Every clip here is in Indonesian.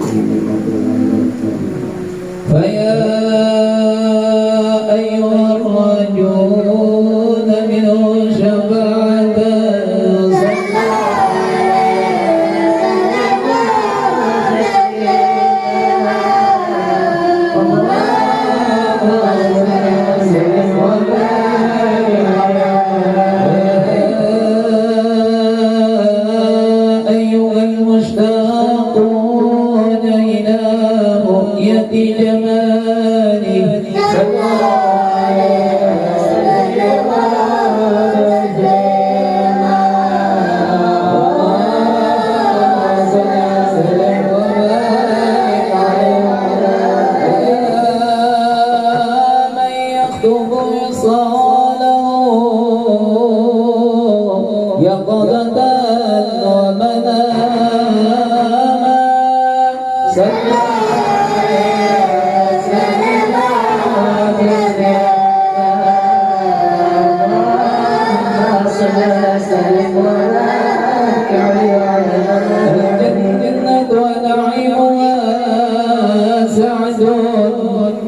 فيا أيها الراجون منه شفاعة أيها المشتاقون إلى رؤية جماله صلى الله عليه وسلم من يخطب وصاله يقظة ومناما صلى الجنة ونعيمها سعد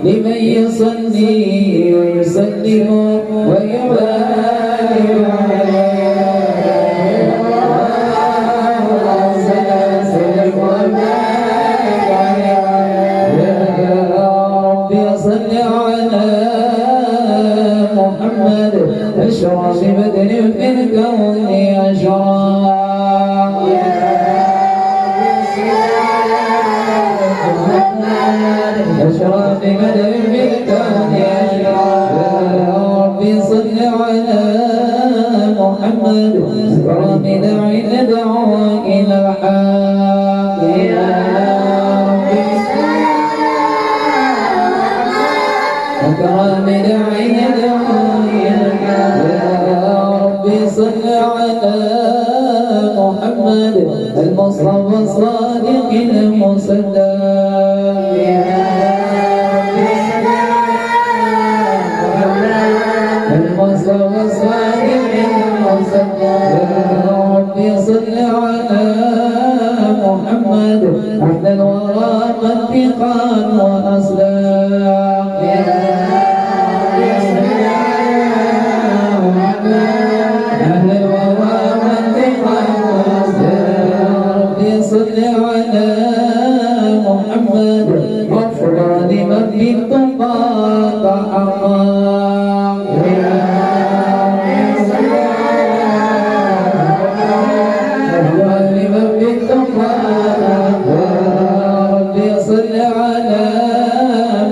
لمن يصلي ويسلم ويبارك أشرف بدر في الكون أشرف أشرف بدر في الكون أشرف يا ربي صل على محمد أكرم داعي ندعو إلى الحق يا ربي أكرم داعي ندعو صل على محمد المصطفى الصادق المصدق المصطفى الصادق المصدق يا ربي صل على محمد أحلى الورى منطقا وأصداق صل على محمد أفضل من بالتقى تحقق يا أفضل من بالتقى ربي صل على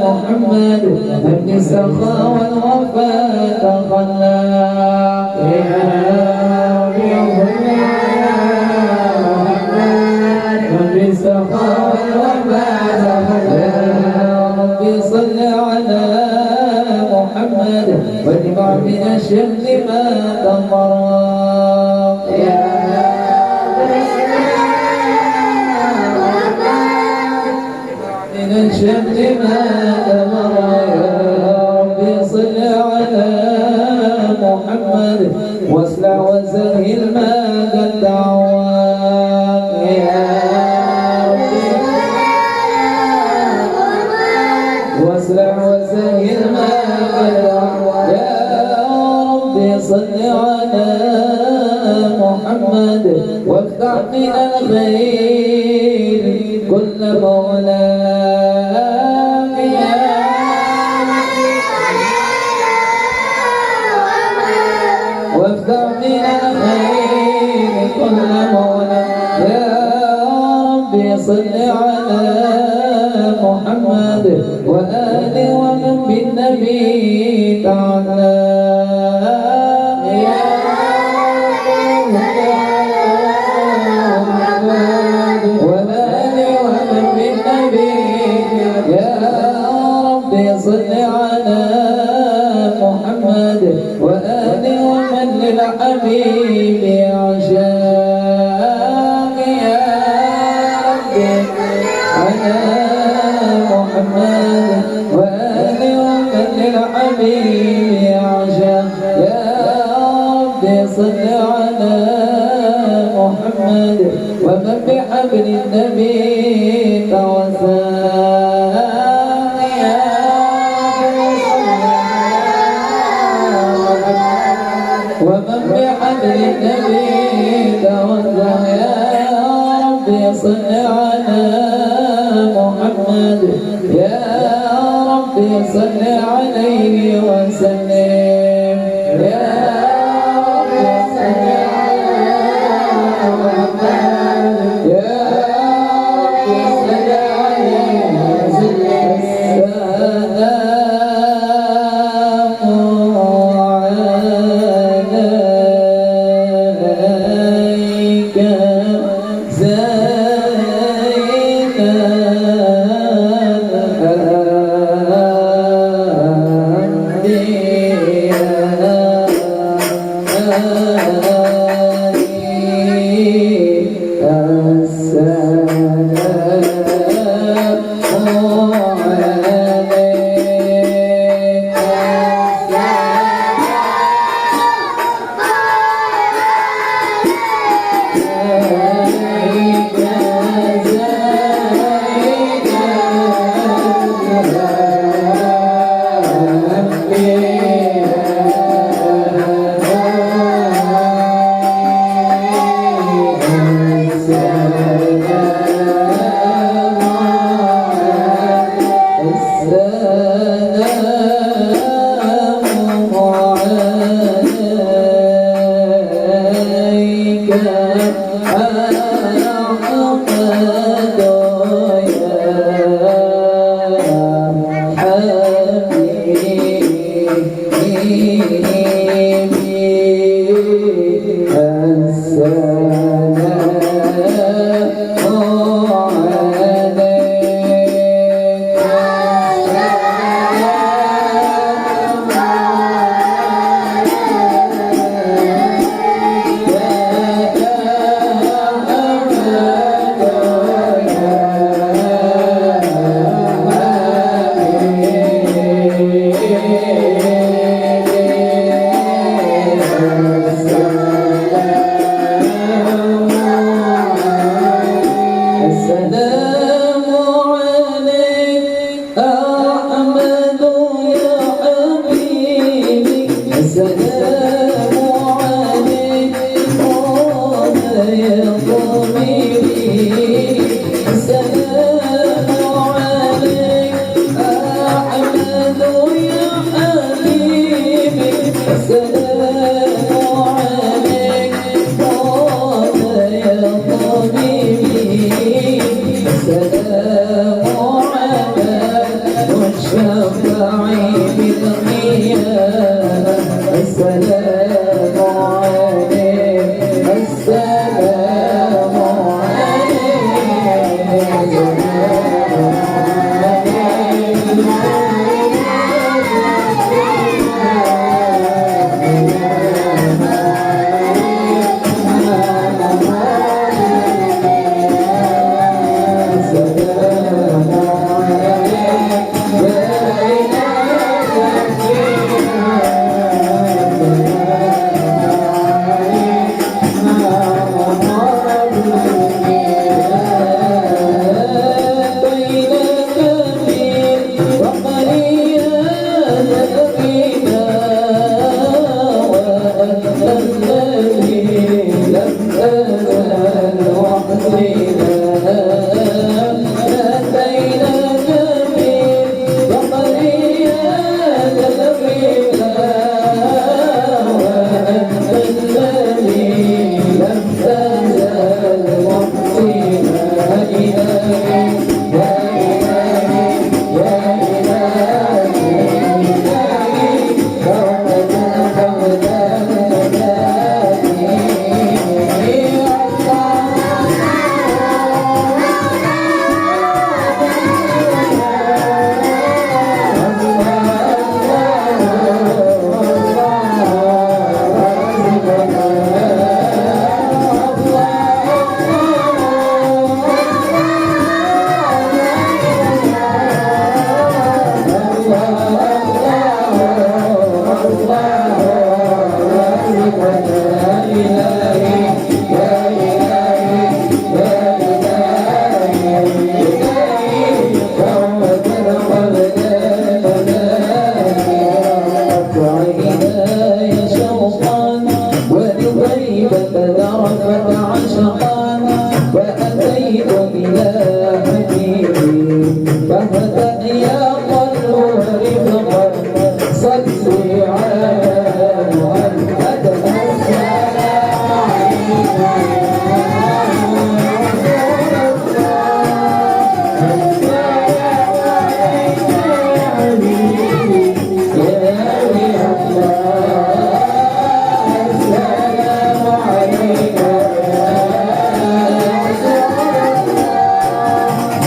محمد ابن السخاء والوفاء تخلق يا السخاء والوفاء يا ربي صل على محمد واجمع من الشمل ما تمر يا من الشمل ما تمر يا ربي صل على محمد واسلع وسهل ما قد دعواك يا واسلع وسهل ما قد يا ربي صل على محمد وافتح من الخير كل مولاك يا وافتح من الخير كل مولاك يا ربي صل على محمد وآل ومن بالنبي تعالى يا محمد وآل ومن بالنبي يا ربي صل على محمد وآل ومن للحبيب عشاق يا ربي على محمد وآل ومن للحبيب عشاق يا ربي صل على محمد ومن بحبل النبي تعالى صل على محمد يا ربي صل عليه وسلم يا ربي صل على محمد يا ربي صل عليه وسلم السلام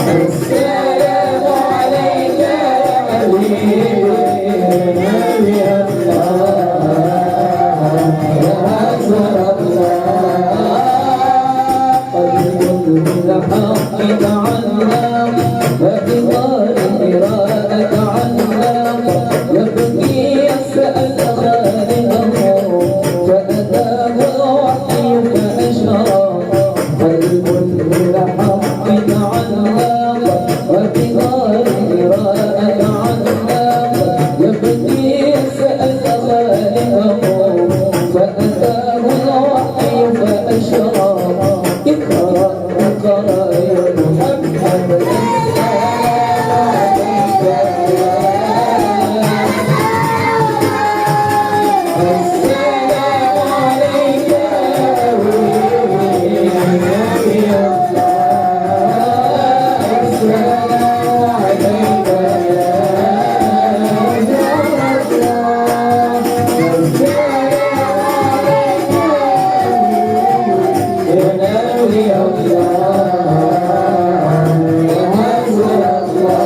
السلام عليك يا حبيبي نبي الله يا رسول الله قد كنت بالحق تعلم وبغار إرادة علم يبكي يسأل خالقه فأتاه الوحي فأشرق قلب بالحق تعلم وبغار إرادة علم يبكي يسأل خالقه فأتاه الوحي فأشرق اقرأ اقرأ يا محمد السلام عليك يا حبيبي نبي الله السلام عليك يا رسول الله السلام عليك يا نبي الله يا رسول الله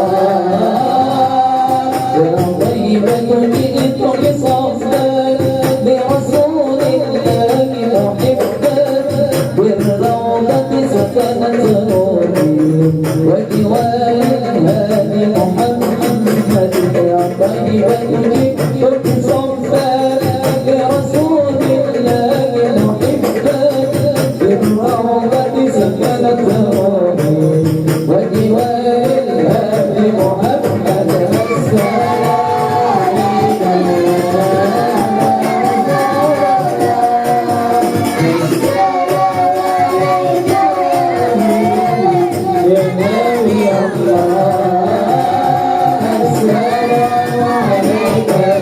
يا طيبة جئت بصفا برسول الله محبا بالروضة سكنت روحي وجوار الهادي محمد يا طيبة جئت بصفا برسول الله محبا بالروضة سكنت روحي وجوار الهادي محمد السلام عليك يا نبي الله السلام عليك يا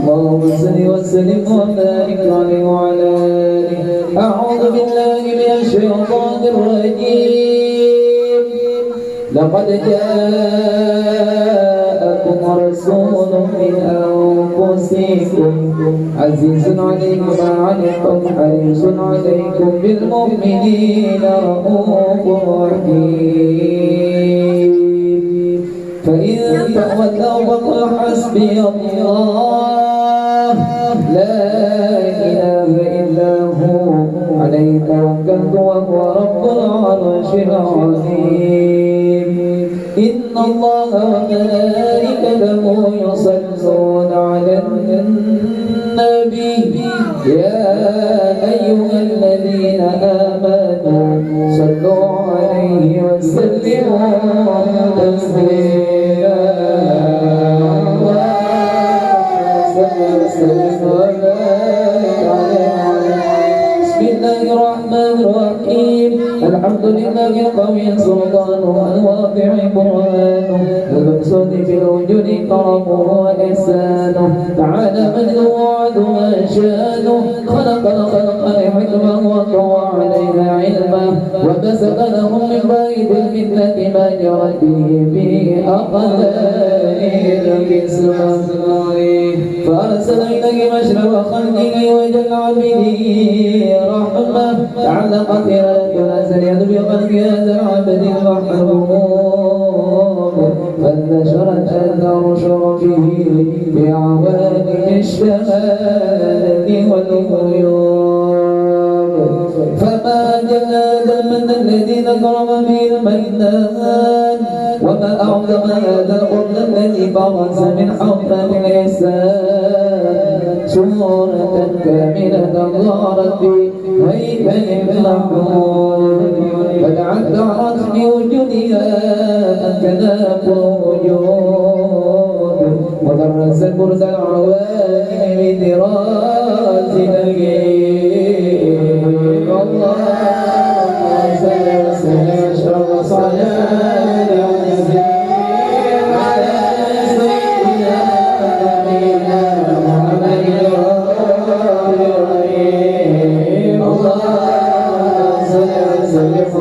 اللهم صل وسلم وبارك عليه وعلى آله. أعوذ بالله من الشيطان الرجيم. لقد جاءكم رسول من أنفسكم عزيز عليكم ما عنتم حريص عليكم بالمؤمنين رؤوف رحيم. فإن تولوا فقل حسبي الله لا إله إلا هو عليه توكلت وهو رب العرش العظيم. إن الله وملائكته يصلون على النبي يا أيها الذين آمنوا صلوا عليه وسلموا تسليما. بسم الله الرحمن الرحيم. الحمد لله القوي سلطانه الواقع قرآنه المقصود في الوجود كرمه وإحسانه تعالى مجده وعده وشانه خلق الخلق لحكمه وطوى عليها علمه وبسط لهم من بيت المثلة ما جرت به أقدار الكسوة فأرسل إليه مشرب خلقه وجل عبده رحمة تعلقت إرادة الأزل يد بقلب هذا العبد المحبوب فانتشرت أثار شرفه بعوالم الشهادة والغيوب. فما جل من الذي ذكر به المنان وما أعظم هذا القرن الذي برز من حضن الإحسان سورة كاملة ظهرت في هيكل محمود فدعت رسم وجودها أنكناف وجود ودرس كرس العوالم بدراس نجيب. اللهم صل وسلم أشرف صلاة على سيدنا نبينا محمد اللهم صل وسلم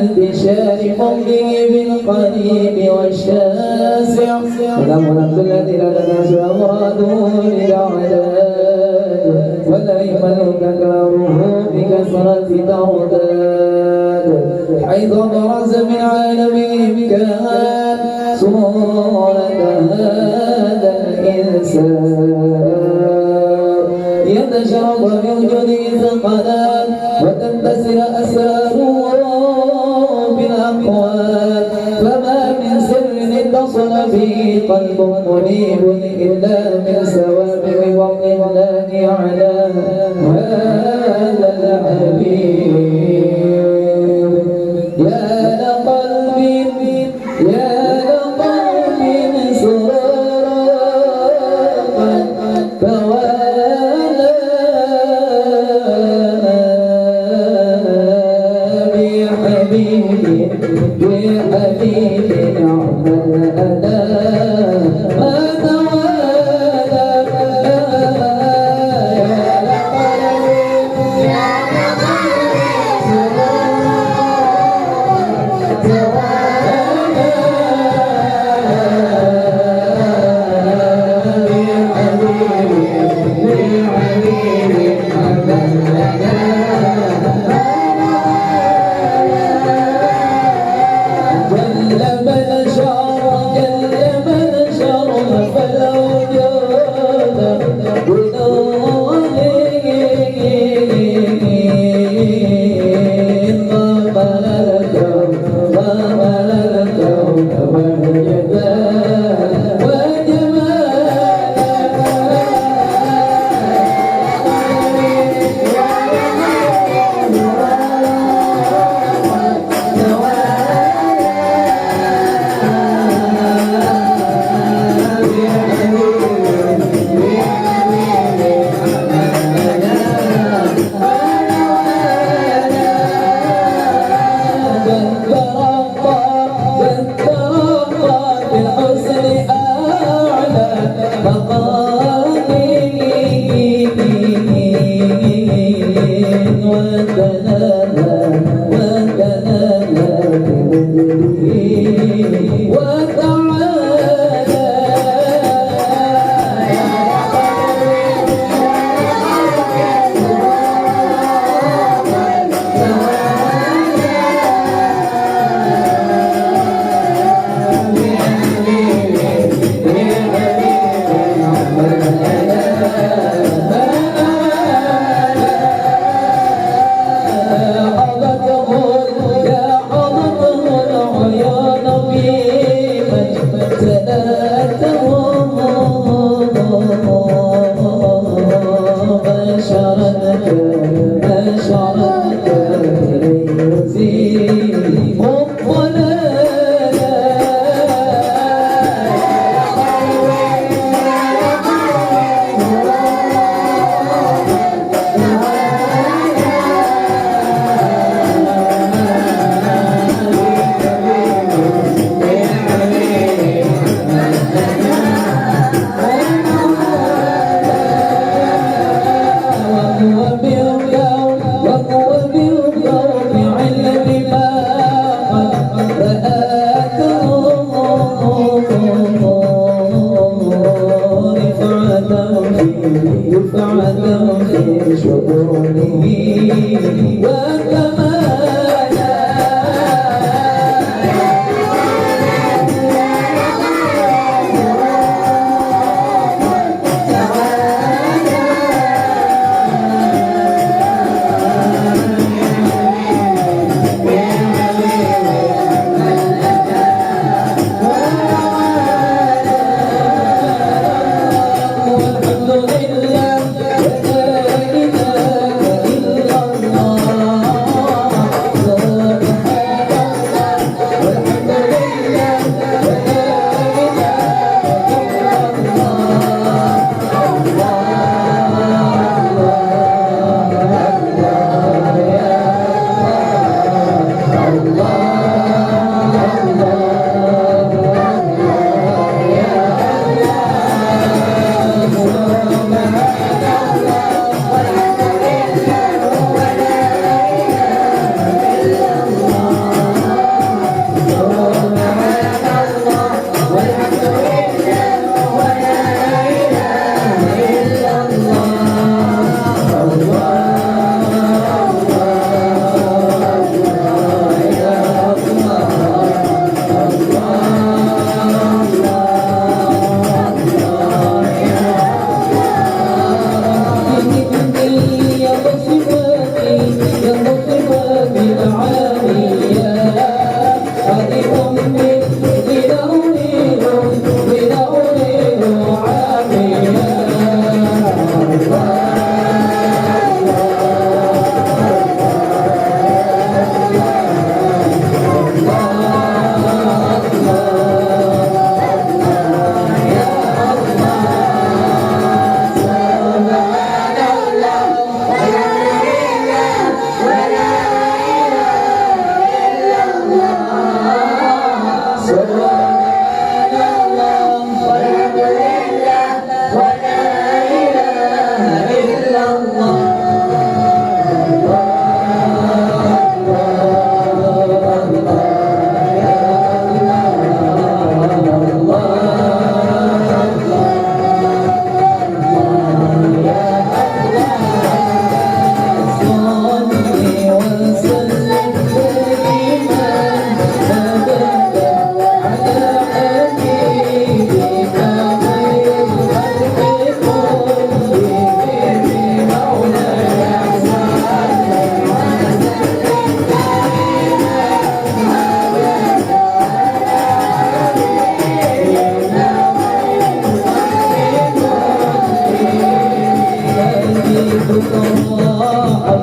انتشار فضله بالقريب والشاسع ونملك الذين تناسوا أمراضهم للعداد ولا يملك أكراره بكثرة تعداد حيث برز من عالم الإمكان صورة هذا الإنسان يتشرف بوجوده ثقلان وتنتسر أسراره بالأقوال فما من سر اتصل به قلب منيب إلا من سوابق وقت الله على هذا الحبيب يا لقلبي يا لقلبي سرورا فوالا بحبيبي بحبيبي نعم الأداء ما توالى يا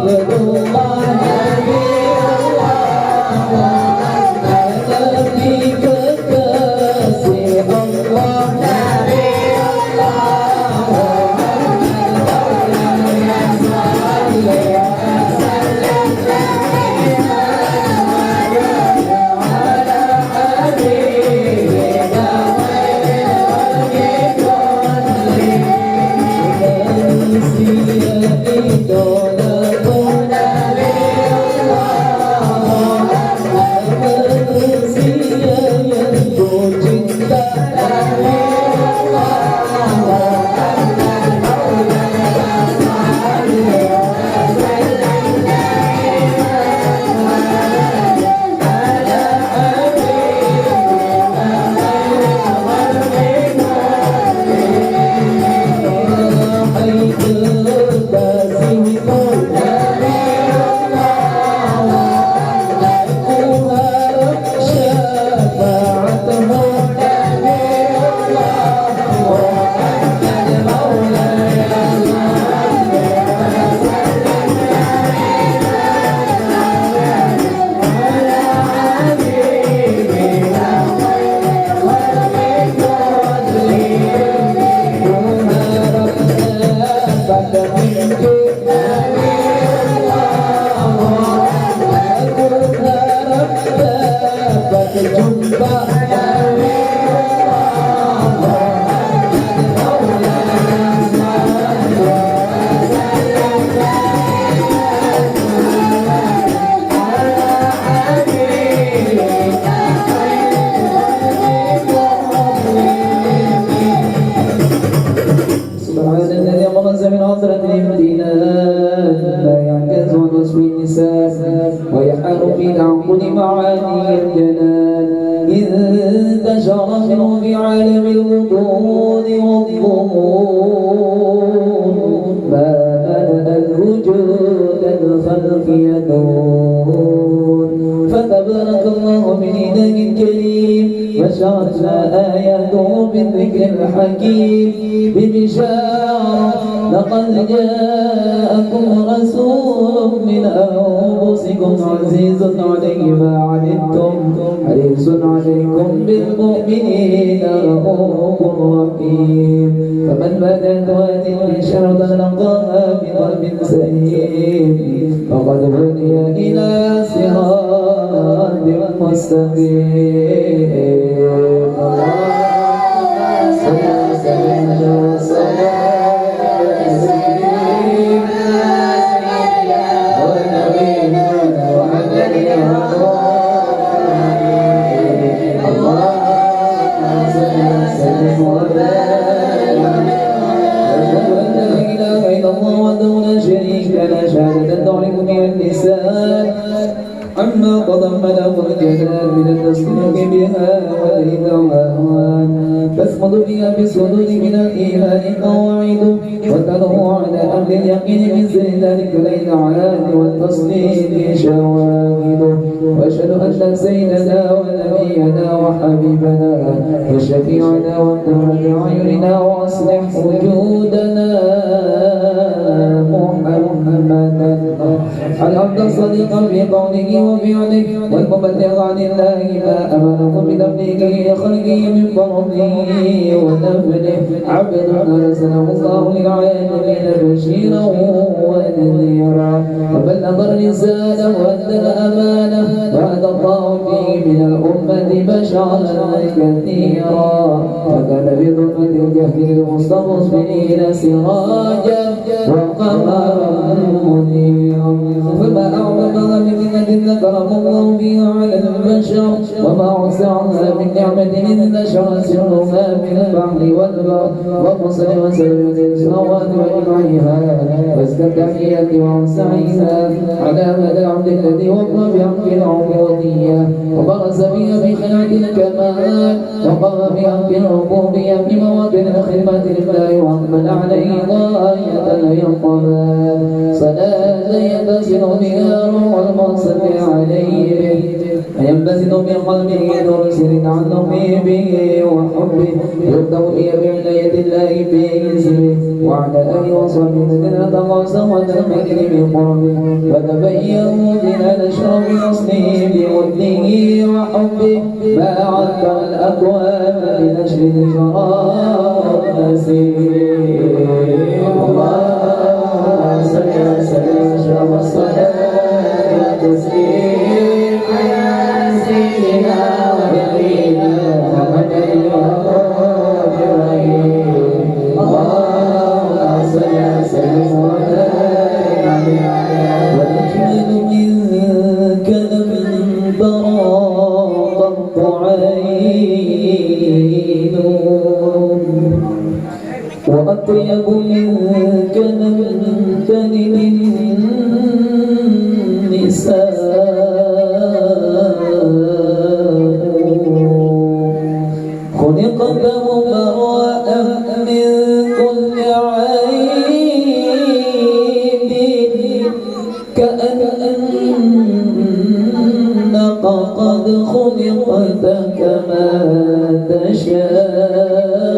Abdullah Nabi Allah Nabi kekasih Allah Nabi ويحار في تعقل معاني الجنان انتشر منه في عالم البطون والظهور ما ملأ الوجود الخلق يكون فتبارك الله بإله الكريم وشرحنا آياته بالذكر الحكيم ببشارة لقد جاءكم رسول من أنفسكم عزيز عليه ما عنتم حريص عليكم بالمؤمنين رؤوف رحيم فمن بدأت هذه البشارة لقاها بقلب سليم فقد هدي إلى صراط مستقيم عما تضمنه الجلال من التصديق بها والإذعان تسقط بها بالصدور من الإيمان قواعد وتنهو على أهل اليقين من ذلك الإذعان والتصديق شواهد وأشهد أن سيدنا ونبينا وحبيبنا وشفيعنا وقرة أعيننا وأصلح وجودنا محمدا العبد الصديق في قوله وفعله والمبلغ عن الله ما أمره بتبليغه لخلقه من فرضه ونفله عبد أرسله الله للعالمين بشيرا ونذيرا وبلغ الرسالة وأدى الأمانة وأتى الله فيه من الأمة بشرا كثيرا وكان بظلمة الجهل للمستضعفين سراجا وقمرا منيرا فما أعظم من نعمة ذكرهم الله بها على البشر وما أوسعها من نعمة نشر سرها في البحر والبر وقصر وسلم السماوات وجمعها وازكى التحية وأوسعها على مدى العبد الذي وقع بحق العبودية وبرز بها بخلعة الكمال وقام بحق الربوبية في مواطن الخدمة لله وأقبل عليه غاية الإقبال صلاة يتصل بها روح المصلي عليه ينبسط من قلبه نور سر تعلقه به وحبه يبدأ لي بعناية الله في إنسه وعلى آله وصحبه الذين تقاسوا وتنبغي من قربه فتبينوا بلال شرف أصله بوده وحبه ما عذر الأكوان بنشر الجراس اللهم صل وسلم أشرف الصلاة والتسليم على سيدنا ونبينا محمد الرؤوف الرحيم اللهم صل وسلم وبارك عليه والأجمل منك لم ترى قط عين وأطيب منك لم تلد النساء خلقت مبرأ من كل عيب كأنك قد خلقت كما تشاء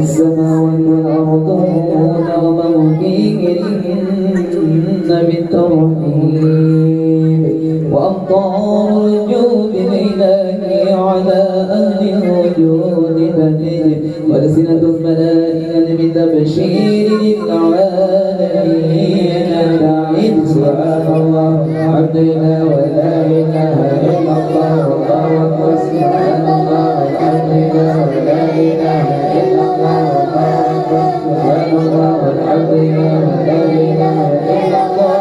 السماوات والأرض ومن فيهن بالترحيب وأمطار الجود إلهي على أهل الوجود بديل وألسنة الملائكة بتبشير للعالمين داعين سبحان الله الحمد لله ولا إله إلا الله والله أكبر سبحان الله الحمد لله ولا إله إلا الله والله أكبر سبحان الله والحمد لله ولا إله إلا الله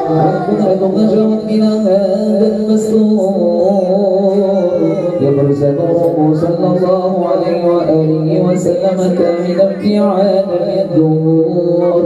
والقدرة نجرت إلى هذا المسرور يبرزه صلى الله عليه وآله وسلم كاملا في عالم الدور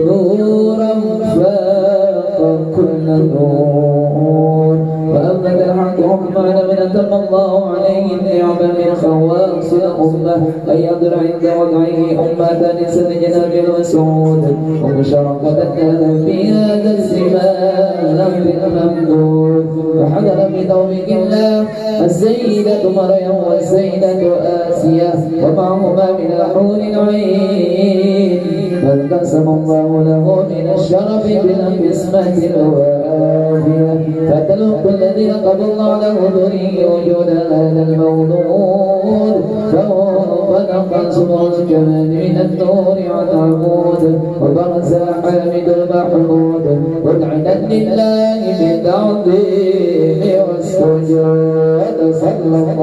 نورا فاق كل نور وأبد الحق حكما من أتم الله عليه النعم من خواص الأمة أن يضر عند وضعه أمة نسل جناب المسعود ومشاركة لها في هذا الزمان الممدود وحضر بتوفيق الله السيدة مريم والسيدة آسيا ومعهما من الحور العين فانقسم الله له من الشرف بالقسمة الوافية فتلقى الذي لقب الله له ذري وجود هذا المولود فانطلق سمر الكمال من النور عن عمود وبرز حامد المحمود مذعنا لله بالتعظيم والسجود صلى الله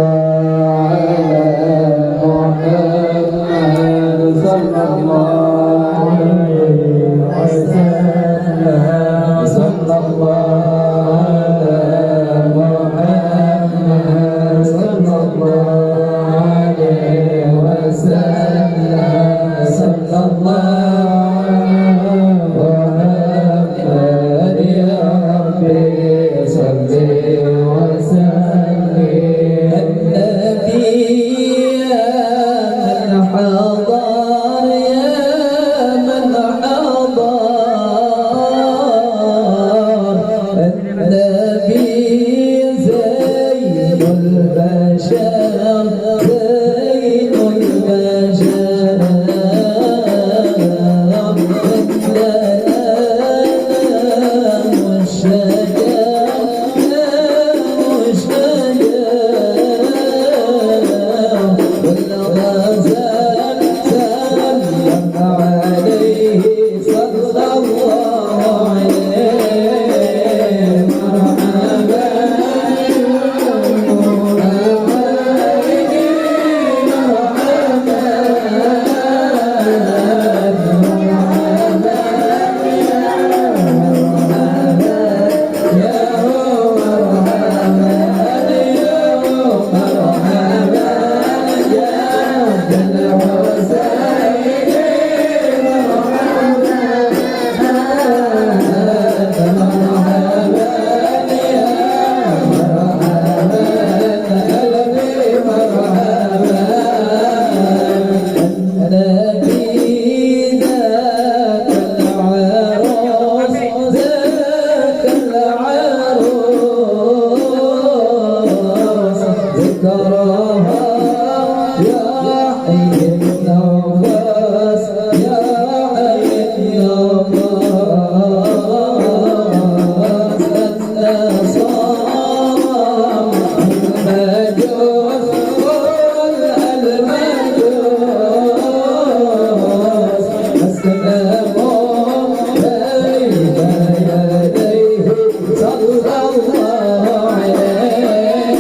على محمد صلى الله عليه وسلم صلى الله على محمد صلى الله عليه وسلم صلى الله محمد يا ربي صل وسلم النبي يا من حضر يا من حضر النبي زين البشر زين البشر صلى الله عليه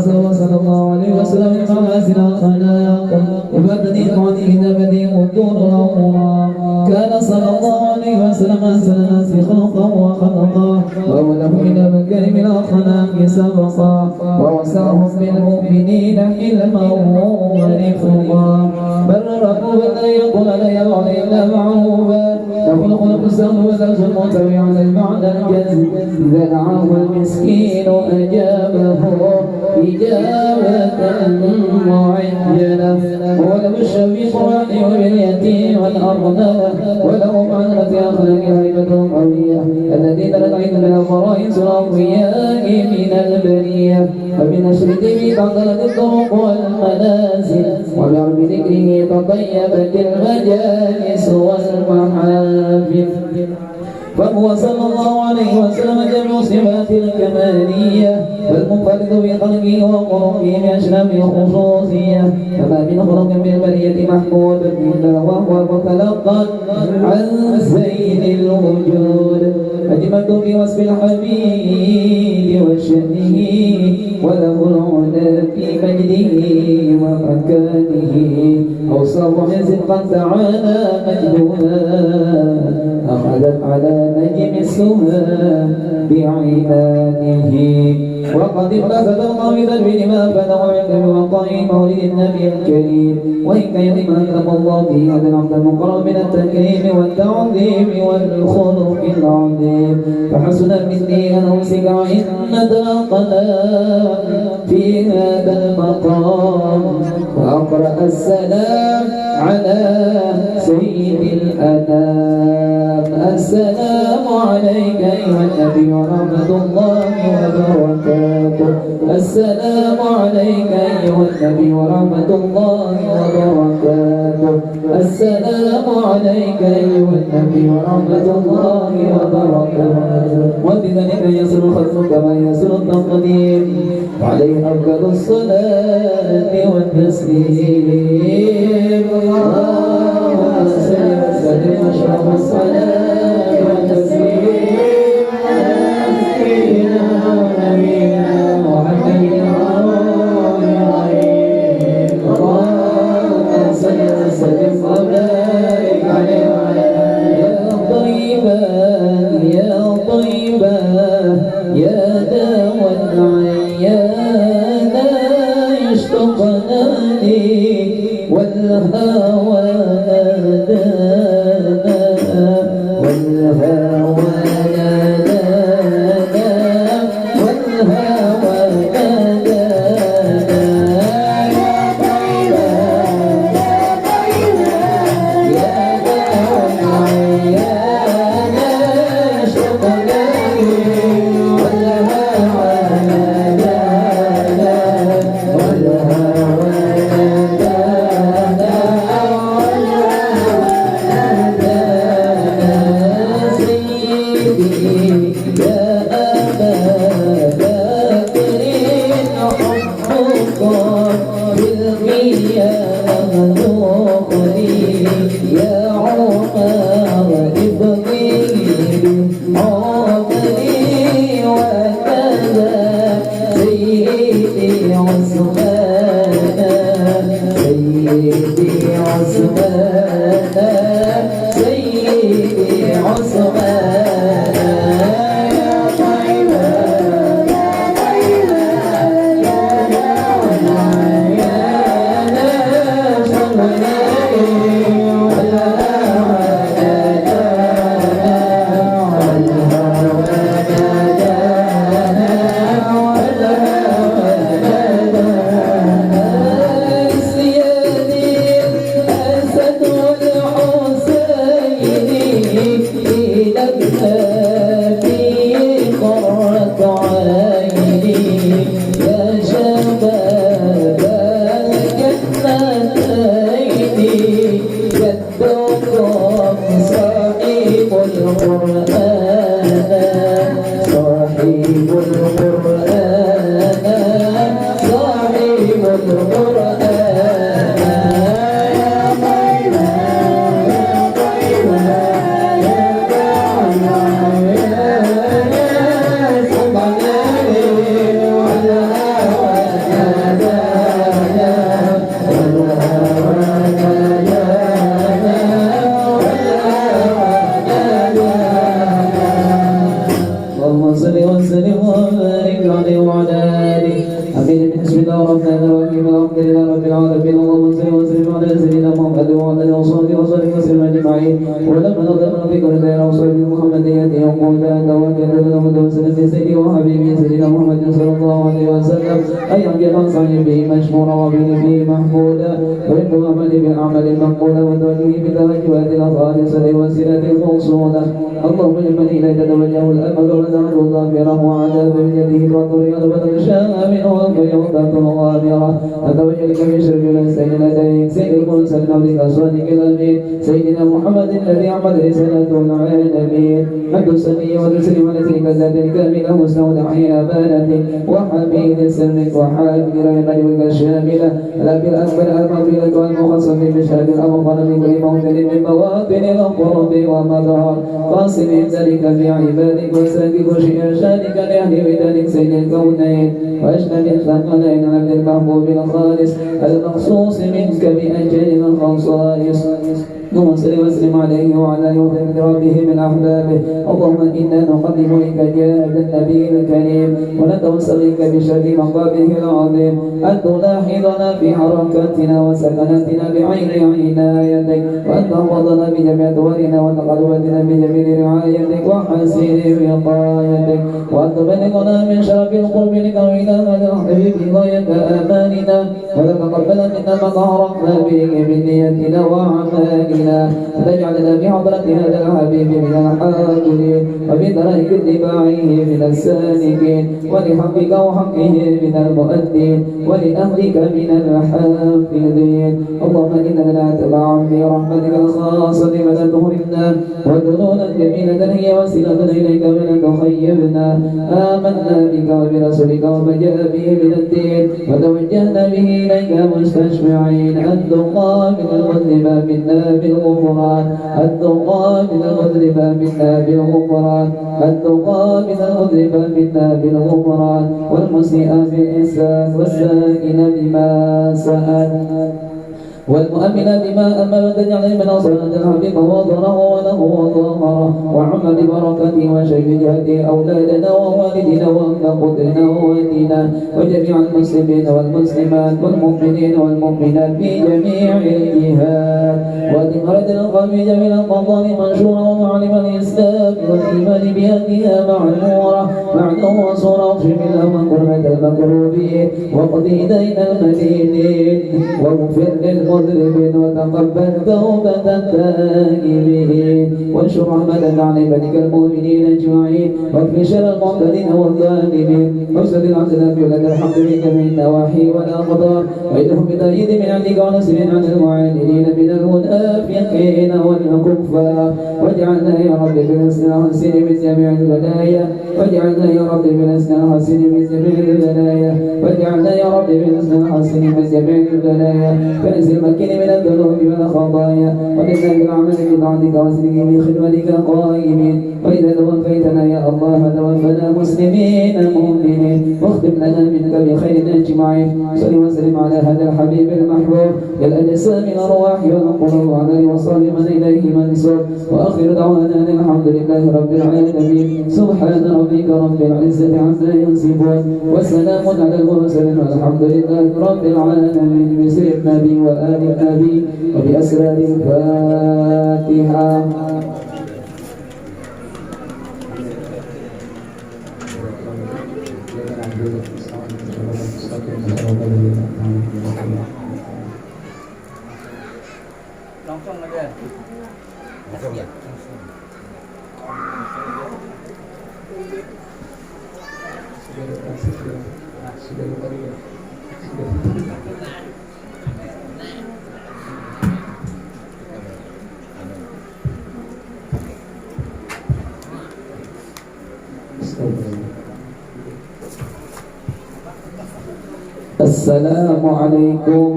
صلى الله عليه وسلم محاسن الخلاق وبدن قديم بديع الدور الأمور كان صلى الله عليه وسلم أحسن الناس خلقا وخلقا وأوله إلى مكارم الأخلاق سبقا ووسعهم بالمؤمنين حلما ورفقا برره ولا يقول لا يرعى إلا معروفا له الخلق السهل والأرض المتبع على المعنى الجزم إذا دعاه المسكين أجابه إجابة معجلة وله الشفيق الرحيم باليتيم والأرملة وله معنى في أخلاق هيبة قوية الذين نتعيد من الفرائض الأقوياء من البرية وبنشر الدين تعطلت الطرق والمنازل وبعرف ذكره تطيبت المجالس والمحافل فهو صلى الله عليه وسلم جميع صفات الكمالية فالمنفرد بخلقه وخلقه بأشرف الخصوصية فما من خلق بالبرية محمود إلا وهو متلقى عن سيد الوجود أجملت في وصف الحبيب وشأنه وله العلا في مجده ومكانه أوصف من صدقا تعالى مجدها أخذت على نجم السماء بعنانه وقد ابتسد القابض بما بلغ عند بوقع مولد النبي الكريم وإن كان ما أكرم الله به هذا العبد المقرب من التكريم والتعظيم والخلق العظيم فحسن مني أن أمسك عند القلم في هذا المقام وأقرأ السلام على سيد الأنام السلام عليك أيها النبي ورحمة الله وبركاته السلام عليك أيها النبي ورحمة الله وبركاته السلام عليك أيها النبي ورحمة الله وبركاته وبذلك يصل الخلق كما يصل التقدير عليه أفضل الصلاة والتسليم اللهم صل وسلم أشرف الصلاة والتسليم على سيدنا ونبينا محمد اللهم صل وسلم وبارك عليه وعلى يا طيبا يا طيبا يا داوى العيان اشتقنا لي والهوى نادانا والهوى نادانا والهوى نادانا يا طيبا يا داوى العيان اشتقنا لي والهوى نادانا والهوى وبارك عليه وعلى آله. آمين. بسم الله الرحمن الرحيم. الحمد لله رب العالمين. اللهم صل وسلم على سيدنا محمد وعلى آله وصحبه وسلم أجمعين. ولما نظرنا في كل خير وصحبه محمد يأتي يوم لا توجد له وسلم بسيدي وحبيبي سيدنا محمد صلى الله عليه وسلم. أي أنجل صحيح به مشهورا وبه فيه محمودا وإنه عمل بالأعمال المقبولة وتوجه بالتوجهات الخالصة والسنة الموصولة. اللهم لمن إليك توجه الأمل ونزعه الظافرة وعذاب بيده وطريق البدر شاء منه وفيوضة غامرة. نتوجه لك بشر الأنسان لديك سيد المرسل عبدك الصادق الأمين سيدنا محمد الذي عمد رسالته العالمين. أنت السميع والتسليم على تلك الذات الكاملة مستودع أمانتك وحميد سرك وحامل رحمتك الشاملة الأب الأكبر المغفرة والمخصص بشهادة الأبطال من كل موطن من مواطن القرب ومظهر قاسم ذلك في عبادك وساكب إرشادك لأهل ودانك سيد الكونين وأشهد الثقلين عبد المحبوب الخالص المخصوص منك بأجل الخصائص. اللهم صل وسلم عليه وعلى اله وصحبه ربه من احبابه. اللهم انا نقدم لك جاه النبي الكريم ونتوسل لك بشر مقامه العظيم ان تلاحظنا في حركاتنا وسكناتنا بعين عنايتك وان تحفظنا بجميع دورنا وتقلباتنا بجميل رعايتك وحسين وقايتك وان تبلغنا من شرف القرب لك والى هذا الحبيب غايه اماننا وتتقبل منا ما ظهرنا به من نيتنا وعمالنا وتجعلنا في حضرة هذا الحبيب من الحاكمين وفي طريق اتباعه من السالكين ولحقك وحقه من المؤدين ولأهلك من الحافظين. اللهم إننا نتبع برحمتك الخاصة ولا تهرمنا وذنونا جميلة هي وسيلة إليك ولا تخيبنا. آمنا بك وبرسولك وما جاء به من الدين وتوجهنا به إليك مستشفعين أن تقابل المذنب منا بالغفران أن تقابل المذنب منا بالغفران أن تقابل المذنب منا بالغفران والمسيء بالإحسان والسائل بما سأل والمؤمن بما أمل تجعل من صلاة الحبيب وضره وله وظهره وعم ببركته وشيخ جهته أولادنا ووالدنا وأهل قدرنا ووالدنا وجميع المسلمين والمسلمات والمؤمنين والمؤمنات في جميع الجهات وأدم القلب جميل القضاء منشورا ومعلم الإسلام والإيمان بهديها معلورة معنى وصورة واغفر لهم كربة المكروبين واقضي دين المدينين واغفر للمذنبين وتقبل توبة التائبين وانشر رحمتك على عبادك المؤمنين أجمعين واكفي شر المعتدين والظالمين وارسل العبد لك الحمد من جميع النواحي والأقدار وإنهم بتأييد من عندك ونصر عن المعاندين من المنافقين والكفار واجعلنا يا رب بنسل حسن من جميع البلايا واجعلنا يا رب بنسل حسن من جميع البلايا واجعلنا يا رب بنسل حسن من جميع البلايا فنزل مكن من الذنوب والخطايا ونزل بالعمل بطاعتك واسلك بخدمتك قائمين وإذا توفيتنا يا الله توفنا مسلمين مؤمنين واختم لنا منك بخير أجمعين. صل وسلم على هذا الحبيب المحبوب للأجسام الأرواح والقلوب وعلى وصحبه من إليه منسوب وآخر دعوانا الحمد لله رب العالمين. سبحان ربك رب العزة عما يصفون وسلام على المرسلين والحمد لله رب العالمين. بسر النبي وآل النبي وبأسرار الفاتحة. Langsung aja. Langsung ya. Assalamualaikum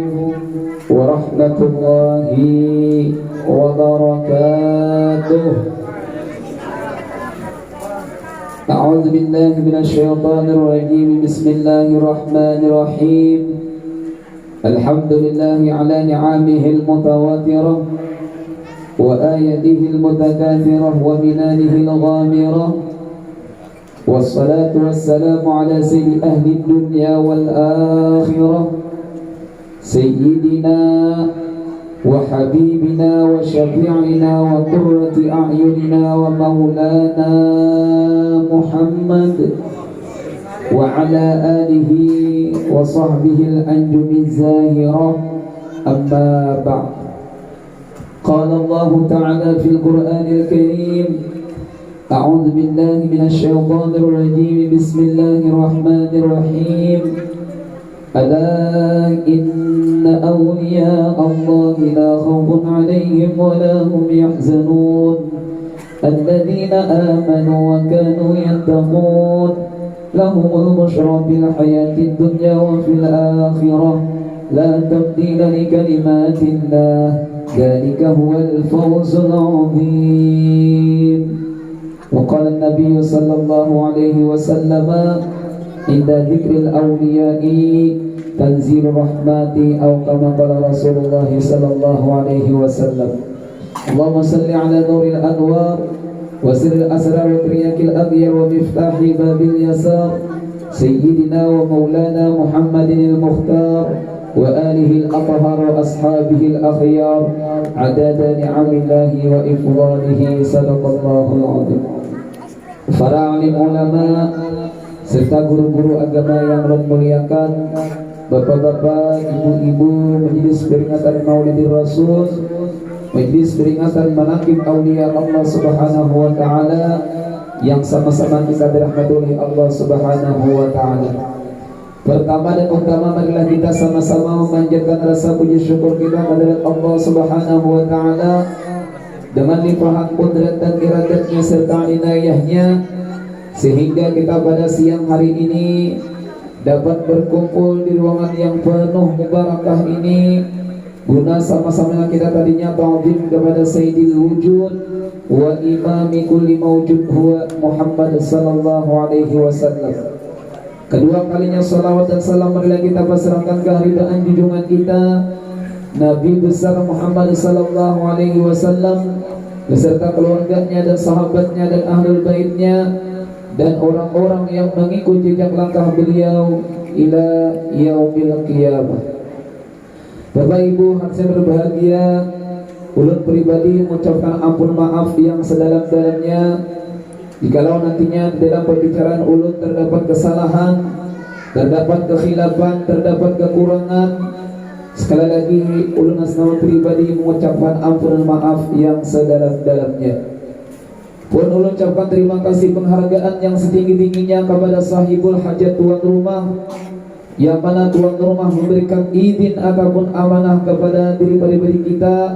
warahmatullahi wabarakatuh. A'udzu billahi minasyaitonir rajim. Bismillahirrahmanirrahim. Alhamdulillahi ala ni'amihil mutawatirah wa ayatihil mutakathirah wa minanihil ghamirah والصلاة والسلام على سيد أهل الدنيا والآخرة سيدنا وحبيبنا وشفيعنا وقرة أعيننا ومولانا محمد وعلى آله وصحبه الأنجم الزاهرة. أما بعد، قال الله تعالى في القرآن الكريم: أعوذ بالله من الشيطان الرجيم، بسم الله الرحمن الرحيم. ألا إن أولياء الله لا خوف عليهم ولا هم يحزنون الذين آمنوا وكانوا يتقون لهم البشرى في الحياة الدنيا وفي الآخرة لا تبديل لكلمات الله ذلك هو الفوز العظيم. وقال النبي صلى الله عليه وسلم: عند ذكر الأولياء تنزيل الرحمات، أو كما قال رسول الله صلى الله عليه وسلم. اللهم صل على نور الأنوار وسر الأسرار وترياك الأغيار ومفتاح باب اليسار سيدنا ومولانا محمد المختار وآله الأطهار وأصحابه الأخيار عدد نعم الله وإفضاله. صدق الله العظيم. Para alim ulama serta guru-guru agama yang muliakan, bapak-bapak, ibu-ibu, majelis peringatan Maulid Rasul, majelis peringatan manaqib aulia Allah Subhanahu wa taala yang sama-sama kita dirahmati oleh Allah Subhanahu wa taala. Pertama dan utama, marilah kita sama-sama memanjatkan rasa puji syukur kita kepada Allah Subhanahu wa taala dengan limpahan kudrat dan iradatnya serta inayahnya, sehingga kita pada siang hari ini dapat berkumpul di ruangan yang penuh mubarakah ini guna sama-sama kita tadinya ta'zim kepada Sayyidil Wujud wa imami kulli mawjud huwa Muhammad sallallahu alaihi wasallam. Kedua kalinya salawat dan salam marilah kita pasrahkan keridaan junjungan kita Nabi besar Muhammad sallallahu alaihi wasallam beserta keluarganya dan sahabatnya dan ahlul baitnya dan orang-orang yang mengikuti jejak langkah beliau ila yaumil qiyamah. Bapak Ibu yang berbahagia, ulun pribadi mengucapkan ampun maaf yang sedalam-dalamnya jikalau nantinya dalam pembicaraan ulun terdapat kesalahan, terdapat kekhilafan, terdapat kekurangan. Sekali lagi ulun asnawi pribadi mengucapkan ampun dan maaf yang sedalam-dalamnya. Pun ulun ucapkan terima kasih penghargaan yang setinggi-tingginya kepada sahibul hajat tuan rumah, yang mana tuan rumah memberikan izin ataupun amanah kepada diri pribadi kita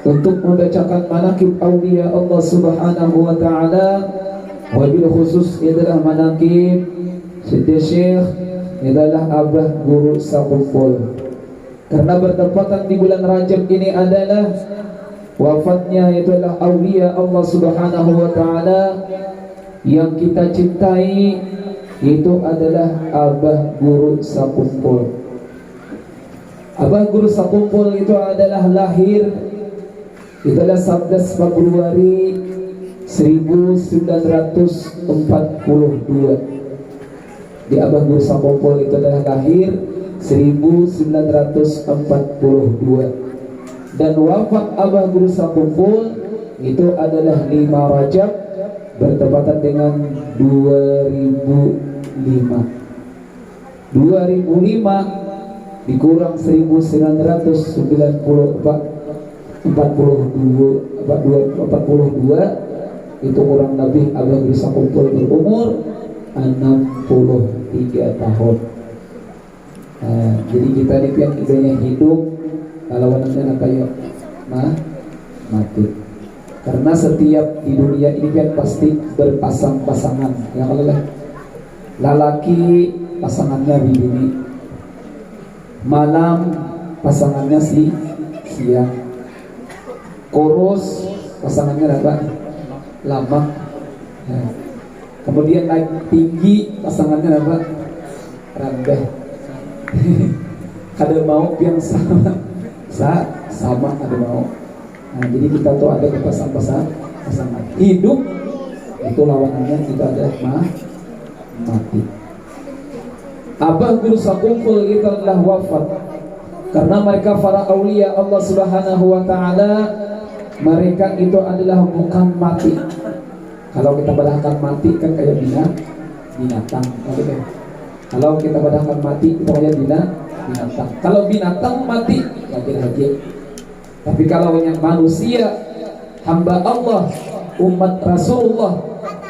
untuk membacakan manaqib aulia Allah Subhanahu wa taala. Wabil khusus adalah manaqib Siddiq Syekh adalah Abah Guru Sakumpul. Karena bertepatan di bulan Rajab ini adalah wafatnya, yaitu adalah aulia Allah Subhanahu wa taala yang kita cintai, itu adalah Abah Guru Sakumpul. Abah Guru Sakumpul itu adalah lahir, itu adalah 11 Februari 1942. Di Abah Guru Sakumpul itu adalah lahir 1942, dan wafat Abah Guru Sakumpul itu adalah 5 Rajab bertepatan dengan 2005 dikurang 1942 itu kurang lebih Abah Guru Sakumpul berumur 63 tahun. Jadi kita ini pian idenya hidup kalau wanita kayak mati. Karena setiap di dunia ini kan pasti berpasang-pasangan. Ya kalau lalaki pasangannya bini, malam pasangannya siang, kurus pasangannya apa? Lama. Ya. Kemudian naik tinggi pasangannya apa? Rendah. Ada mau yang sama ada mau. Nah, jadi kita tuh ada pasangan hidup Itu lawanannya kita ada mati. Abah guru sakumpul itu adalah wafat. Karena mereka para aulia Allah Subhanahu wa taala, mereka itu adalah bukan mati. Kalau kita badahkan mati kan kayak binatang. Kalau kita badahkan mati itu kayak binatang. Kalau binatang mati lagi. Tapi kalau yang manusia, hamba Allah, umat Rasulullah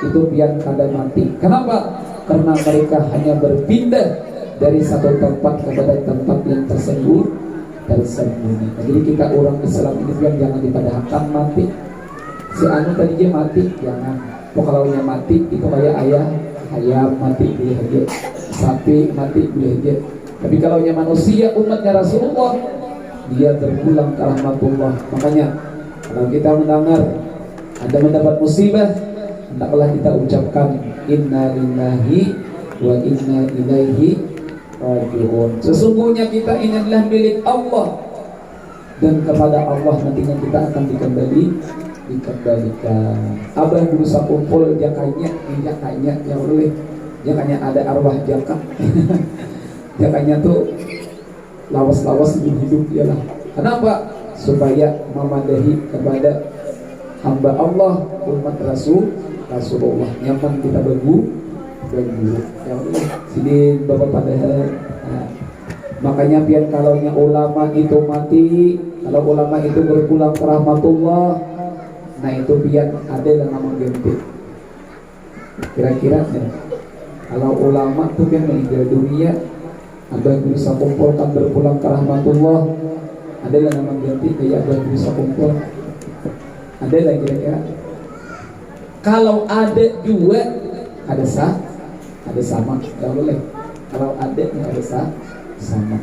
itu biar kada mati. Kenapa? Karena mereka hanya berpindah dari satu tempat kepada tempat yang tersembunyi. Jadi kita orang Islam ini biar jangan dipadahkan mati. Si anu tadi dia mati, jangan. Kalau mati itu kayak ayam mati boleh aja, sapi mati boleh aja. Tapi kalau manusia umatnya Rasulullah, dia terpulang ke rahmatullah. Makanya kalau kita mendengar ada mendapat musibah, hendaklah kita ucapkan inna lillahi wa inna ilaihi raji'un. Sesungguhnya kita ini adalah milik Allah, dan kepada Allah nantinya kita akan dikembalikan. Abah berusaha kumpul jakanya yang boleh, jakanya ada arwah jaka. Jakanya tuh lawas-lawas hidup dia lah. Kenapa? Supaya memadahi kepada hamba Allah, umat Rasulullah. Nyaman kita berguru. Ya Allah, sini Bapak padahal. Makanya biar kalau ulama itu mati, kalau ulama itu berpulang ke rahmatullah, nah itu biar ada yang nama ganti. Kira-kira ya, kalau ulama itu kan meninggal dunia, ada yang bisa kumpulkan berpulang ke rahmatullah, ada yang nama ganti kayak ada yang bisa kumpul, ada yang kira-kira. Kalau ada dua, ada sama, tidak boleh. Kalau ada sama.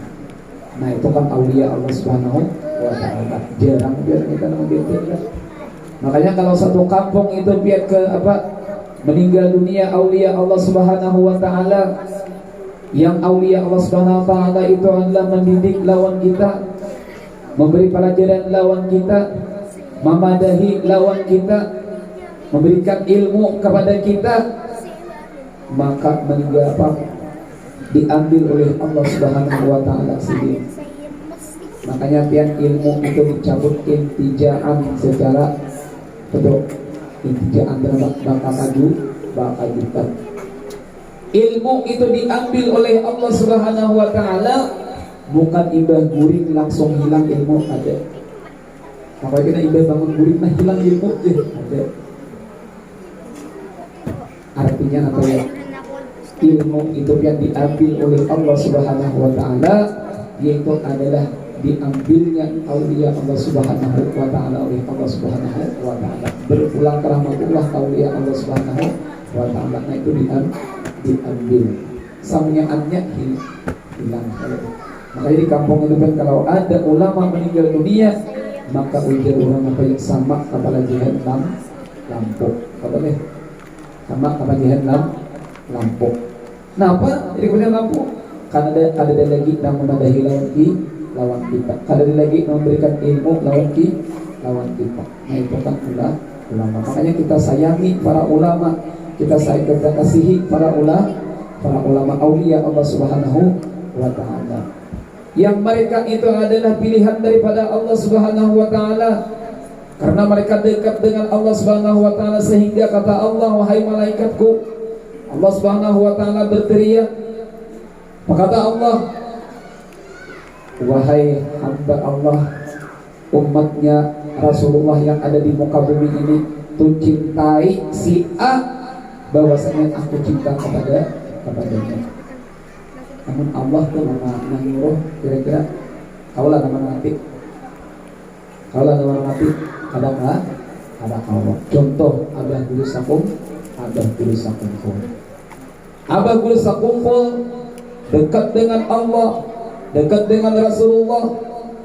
Nah itu kan aulia Allah Subhanahu wa taala. Jarang biar kita nama ganti. Makanya kalau satu kampung itu biar ke meninggal dunia aulia Allah Subhanahu wa taala, yang aulia Allah Subhanahu wa taala itu adalah mendidik lawan kita, memberi pelajaran lawan kita, memadahi lawan kita, memberikan ilmu kepada kita, maka meninggal diambil oleh Allah Subhanahu wa taala sendiri. Makanya pian ilmu itu dicabut intijaan secara betul. Intijaan bakal jutaan. Ilmu itu diambil oleh Allah Subhanahu wa taala, bukan imbah guring langsung hilang ilmu ada. Apa kita imbah bangun guring nah hilang ilmu ada. Artinya apa ya? Ilmu itu yang diambil oleh Allah Subhanahu wa taala, yaitu adalah diambilnya aulia Allah Subhanahu wa taala oleh Allah Subhanahu wa taala, berpulang ke rahmatullah aulia Allah Subhanahu wa taala. Nah itu diambil, samyaannya hilang. Makanya di kampung itu kan kalau ada ulama meninggal dunia, maka ujar orang apa yang sama kepala jihad lampu, apa nih? Sama kepala jihad lampu. Kenapa jadi punya lampu? Karena ada lagi yang memadahi lawan kita. Kalau ada lagi memberikan ilmu lawan kita. Nah itu kan ulama. Makanya kita sayangi para ulama, kita kasihi para ulama aulia Allah Subhanahu wa taala. Yang mereka itu adalah pilihan daripada Allah Subhanahu wa taala. Karena mereka dekat dengan Allah Subhanahu wa taala sehingga kata Allah, wahai malaikatku, Allah Subhanahu wa taala berteriak, berkata Allah, wahai hamba Allah, umatnya Rasulullah yang ada di muka bumi ini, tu cintai si A, bahwasanya aku cinta kepadanya. Namun Allah tuh menyuruh kira-kira kaulah nama mati, ada Allah. Contoh abah dulu sakumpul dekat dengan Allah, dekat dengan Rasulullah,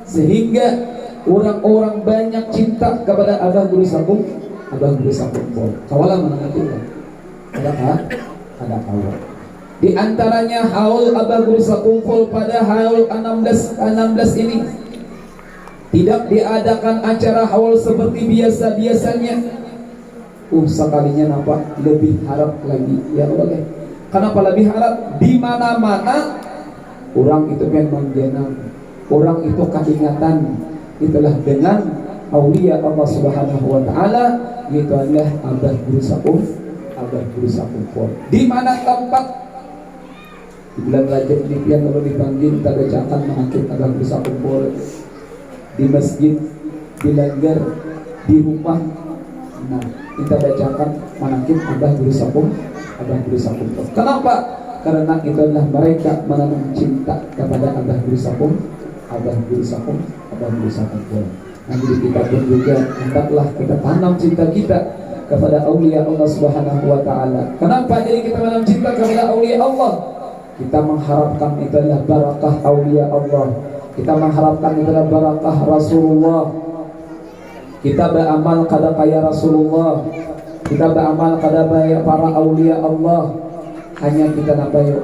sehingga orang-orang banyak cinta kepada abah guru sakumpul. Kawalah menanggapnya ada Allah. Di antaranya haul abah guru sakumpul pada haul 16 ini tidak diadakan acara haul seperti biasanya. sekalinya nampak lebih harap lagi ya Allah. Kenapa lebih harap? Di mana-mana orang itu yang menggenang, orang itu keingatan itulah dengan aulia Allah Subhanahu wa taala, yaitu adalah Abah Guru Sakumpul. Di mana tempat di bulan Rajab ini yang kalau dipanggil kita bacakan mengangkat Abah Guru Sakumpul, di masjid, di langgar, di rumah. Nah, kita bacakan mengangkat Abah Guru Sakumpul. Kenapa? Karena itu adalah mereka menanam cinta kepada Abah Guru Sakumpul. Nah, jadi kita pun juga hendaklah kita tanam cinta kita kepada aulia Allah Subhanahu wa taala. Kenapa jadi kita menanam cinta kepada aulia Allah? Kita mengharapkan itu adalah barakah aulia Allah. Kita mengharapkan itu adalah barakah Rasulullah. Kita beramal kada kaya Rasulullah. Kita beramal kada kaya para aulia Allah. Hanya kita nabayo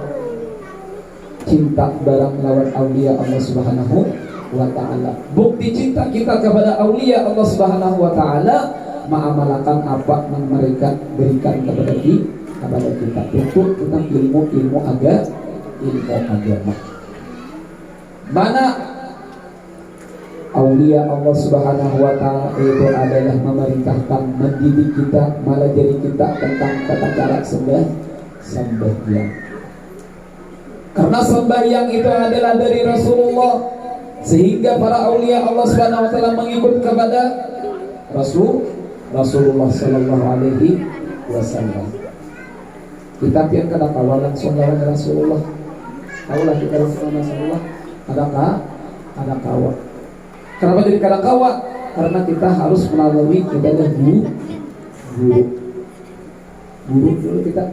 cinta barang lawan aulia Allah Subhanahu wa ta'ala. Bukti cinta kita kepada aulia Allah Subhanahu wa ta'ala, mengamalkan apa yang mereka berikan kepada kita. Untuk tentang ilmu agama. Mana aulia Allah Subhanahu wa ta'ala itu adalah memerintahkan, mendidik kita, malah jadi kita tentang tata cara sembahyang. Karena sembahyang itu adalah dari Rasulullah, sehingga para aulia Allah Subhanahu wa taala mengikut kepada Rasulullah sallallahu alaihi wasallam. Kita pian kada kawan langsung lawan Rasulullah. Kaulah kita langsung Rasulullah. Ada kawan. Kenapa jadi kada kawan? Karena kita harus melalui ibadah guru dulu kita.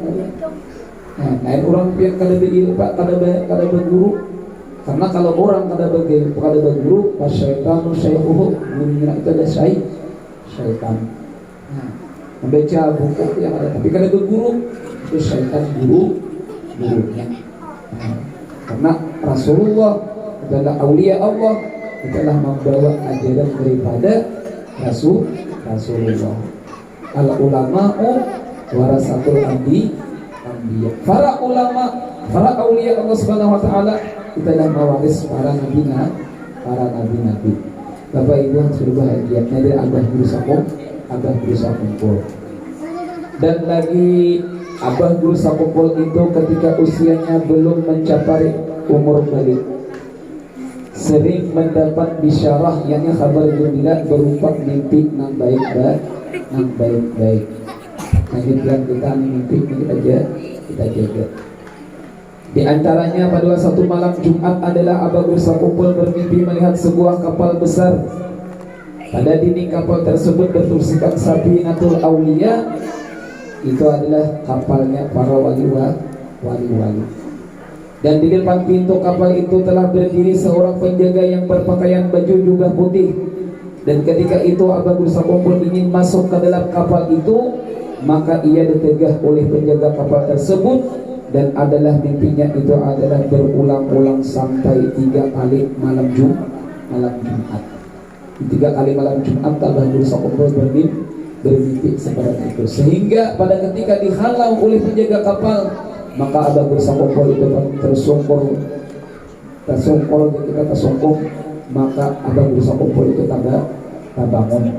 Nah, orang pian kada berguru. Karena kalau orang kada berguru, pasyaitanu syai'uhu, gurunya itu ada syaitan. Nah, membaca buku yang ada, tapi kada berguru, itu syaitan gurunya. Nah, karena Rasulullah adalah aulia Allah, adalah membawa ajaran daripada Rasulullah. Al ulama'u warasatul anbiya. Para ulama, para aulia Allah Subhanahu wa taala kita adalah mewaris para nabi. Bapak Ibu yang sudah bahagia, dari Abah Guru Sakumpul. Dan lagi Abah Guru Sakumpul itu ketika usianya belum mencapai umur balik, sering mendapat bisyarah yang kabar gembira berupa mimpi yang baik-baik. Nah, yang kita mimpi kita jaga. Di antaranya pada satu malam Jumat adalah Abah Guru Sakumpul bermimpi melihat sebuah kapal besar. Pada dinding kapal tersebut bertuliskan Safinatul Aulia. Itu adalah kapalnya para wali-wali. Dan di depan pintu kapal itu telah berdiri seorang penjaga yang berpakaian baju jubah putih. Dan ketika itu Abah Guru Sakumpul ingin masuk ke dalam kapal itu, maka ia ditegah oleh penjaga kapal tersebut. Dan adalah mimpinya itu adalah berulang-ulang sampai 3 kali malam Jumat. 3 kali malam Jumat Abah Guru Sakumpul bermimpi seperti itu. Sehingga pada ketika dihalau oleh penjaga kapal, maka Abah Guru Sakumpul itu tersungkur, maka Abah Guru Sakumpul itu tak bangun.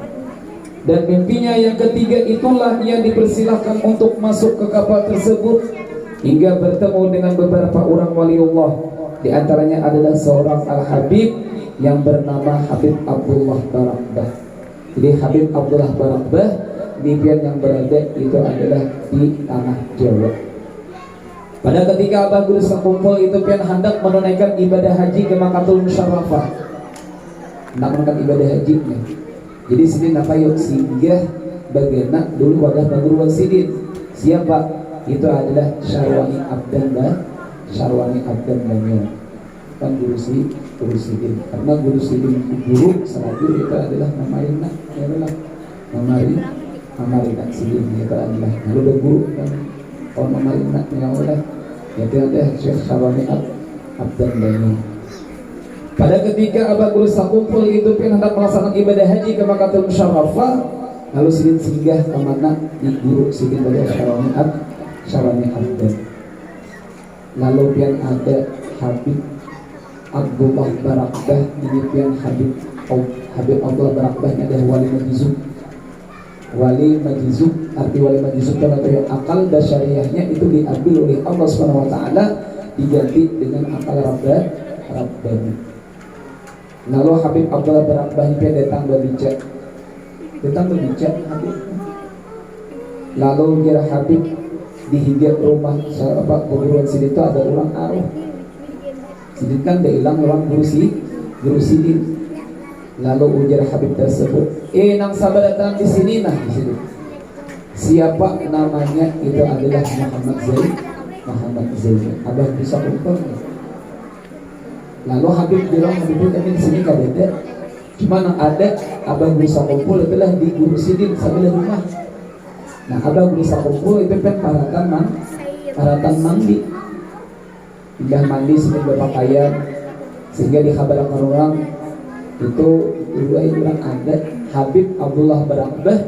Dan mimpinya yang ketiga itulah ia dipersilahkan untuk masuk ke kapal tersebut hingga bertemu dengan beberapa orang waliullah. Di antaranya adalah seorang Al-Habib yang bernama Habib Abdullah Barakbah. Jadi Habib Abdullah Barakbah mimpian yang berada itu adalah di tanah Jawa. Pada ketika Abah Guru Sakumpul itu pian hendak menunaikan ibadah haji ke Makkatul Musyarrafah, hendak menunaikan ibadah hajinya. Jadi sini apa yuk singgah bagaimana dulu wadah Guru Wasidin. Siapa? Itu adalah Syarwani Abdan Banyo. Kan Guru Sidin. Karena Guru Sidin guru selagi itu adalah Mamarina, Mamarina Sidin itu adalah lalu guru kan kalau Mamarina yang udah itu adalah Syekh Syarwani Abdan Banyo. Pada ketika Abah Guru Sakumpul itu hendak melaksanakan ibadah haji ke Makkatul Musyarrafah, Lalu sidin singgah kemana di guru sidin dari Syarani Abdan. Lalu pian ada Habib Abdullah Barakbah, ini pian Habib Abdullah Barakbah ini adalah wali majizub. Wali majizub, arti wali majizub dan atau yang akal basyariahnya itu diambil oleh Allah Subhanahu wa taala, diganti dengan akal Rabbani. Lalu Habib Abdullah Barakbah ini datang berbicara Habib. Lalu kira Habib di hingga rumah perguruan sidin itu ada orang arwah. Sidin kan dia hilang orang guru sidin. Lalu ujar Habib tersebut, nang sabar datang di sini nah di sini. Siapa namanya? Itu adalah Muhammad Zain. Abah bisa umpam. Lalu Habib bilang, Habib di sini kadang cuma ada abah bisa kumpul itulah di guru sidin sebelah rumah. Nah abah bisa kumpul itu kan paratan mandi, pindah mandi sebelum berpakaian, sehingga dikabarkan orang itu orang ada Habib Abdullah Barakbah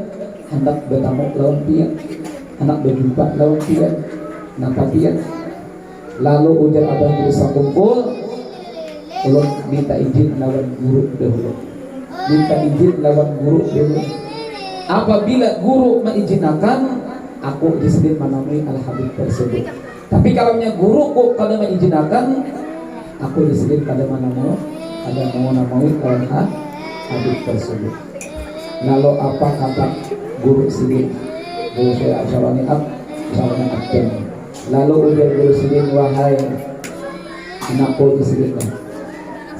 hendak bertamu lawan pian, hendak berjumpa lawan pian, napa pian. Lalu ujar abah bisa kumpul, ulun minta izin lawan guru dahulu. Minta izin lawan guru dulu. Apabila guru mengizinkan, aku disebut menemui al-Habib tersebut. Tapi kalau guru kok kada mengizinkan, aku disebut kada menemui al-Habib tersebut. Lalu apa kata guru sidin? Guru saya Syarani Abdan. Lalu ujar guru sidin, wahai anakku disebut,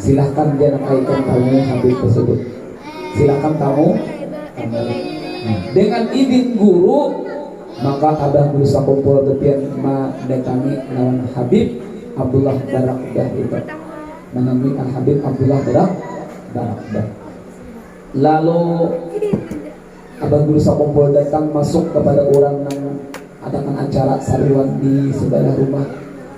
silahkan jangan kaitan tamu Habib tersebut. Silakan tamu. Dengan izin guru, maka abah berusaha kumpul tepian mendatangi lawan Habib Abdullah Barakbah itu, menemui Habib Abdullah Barakbah. Lalu abah berusaha kumpul datang masuk kepada orang yang adakan acara sariwan di sebelah rumah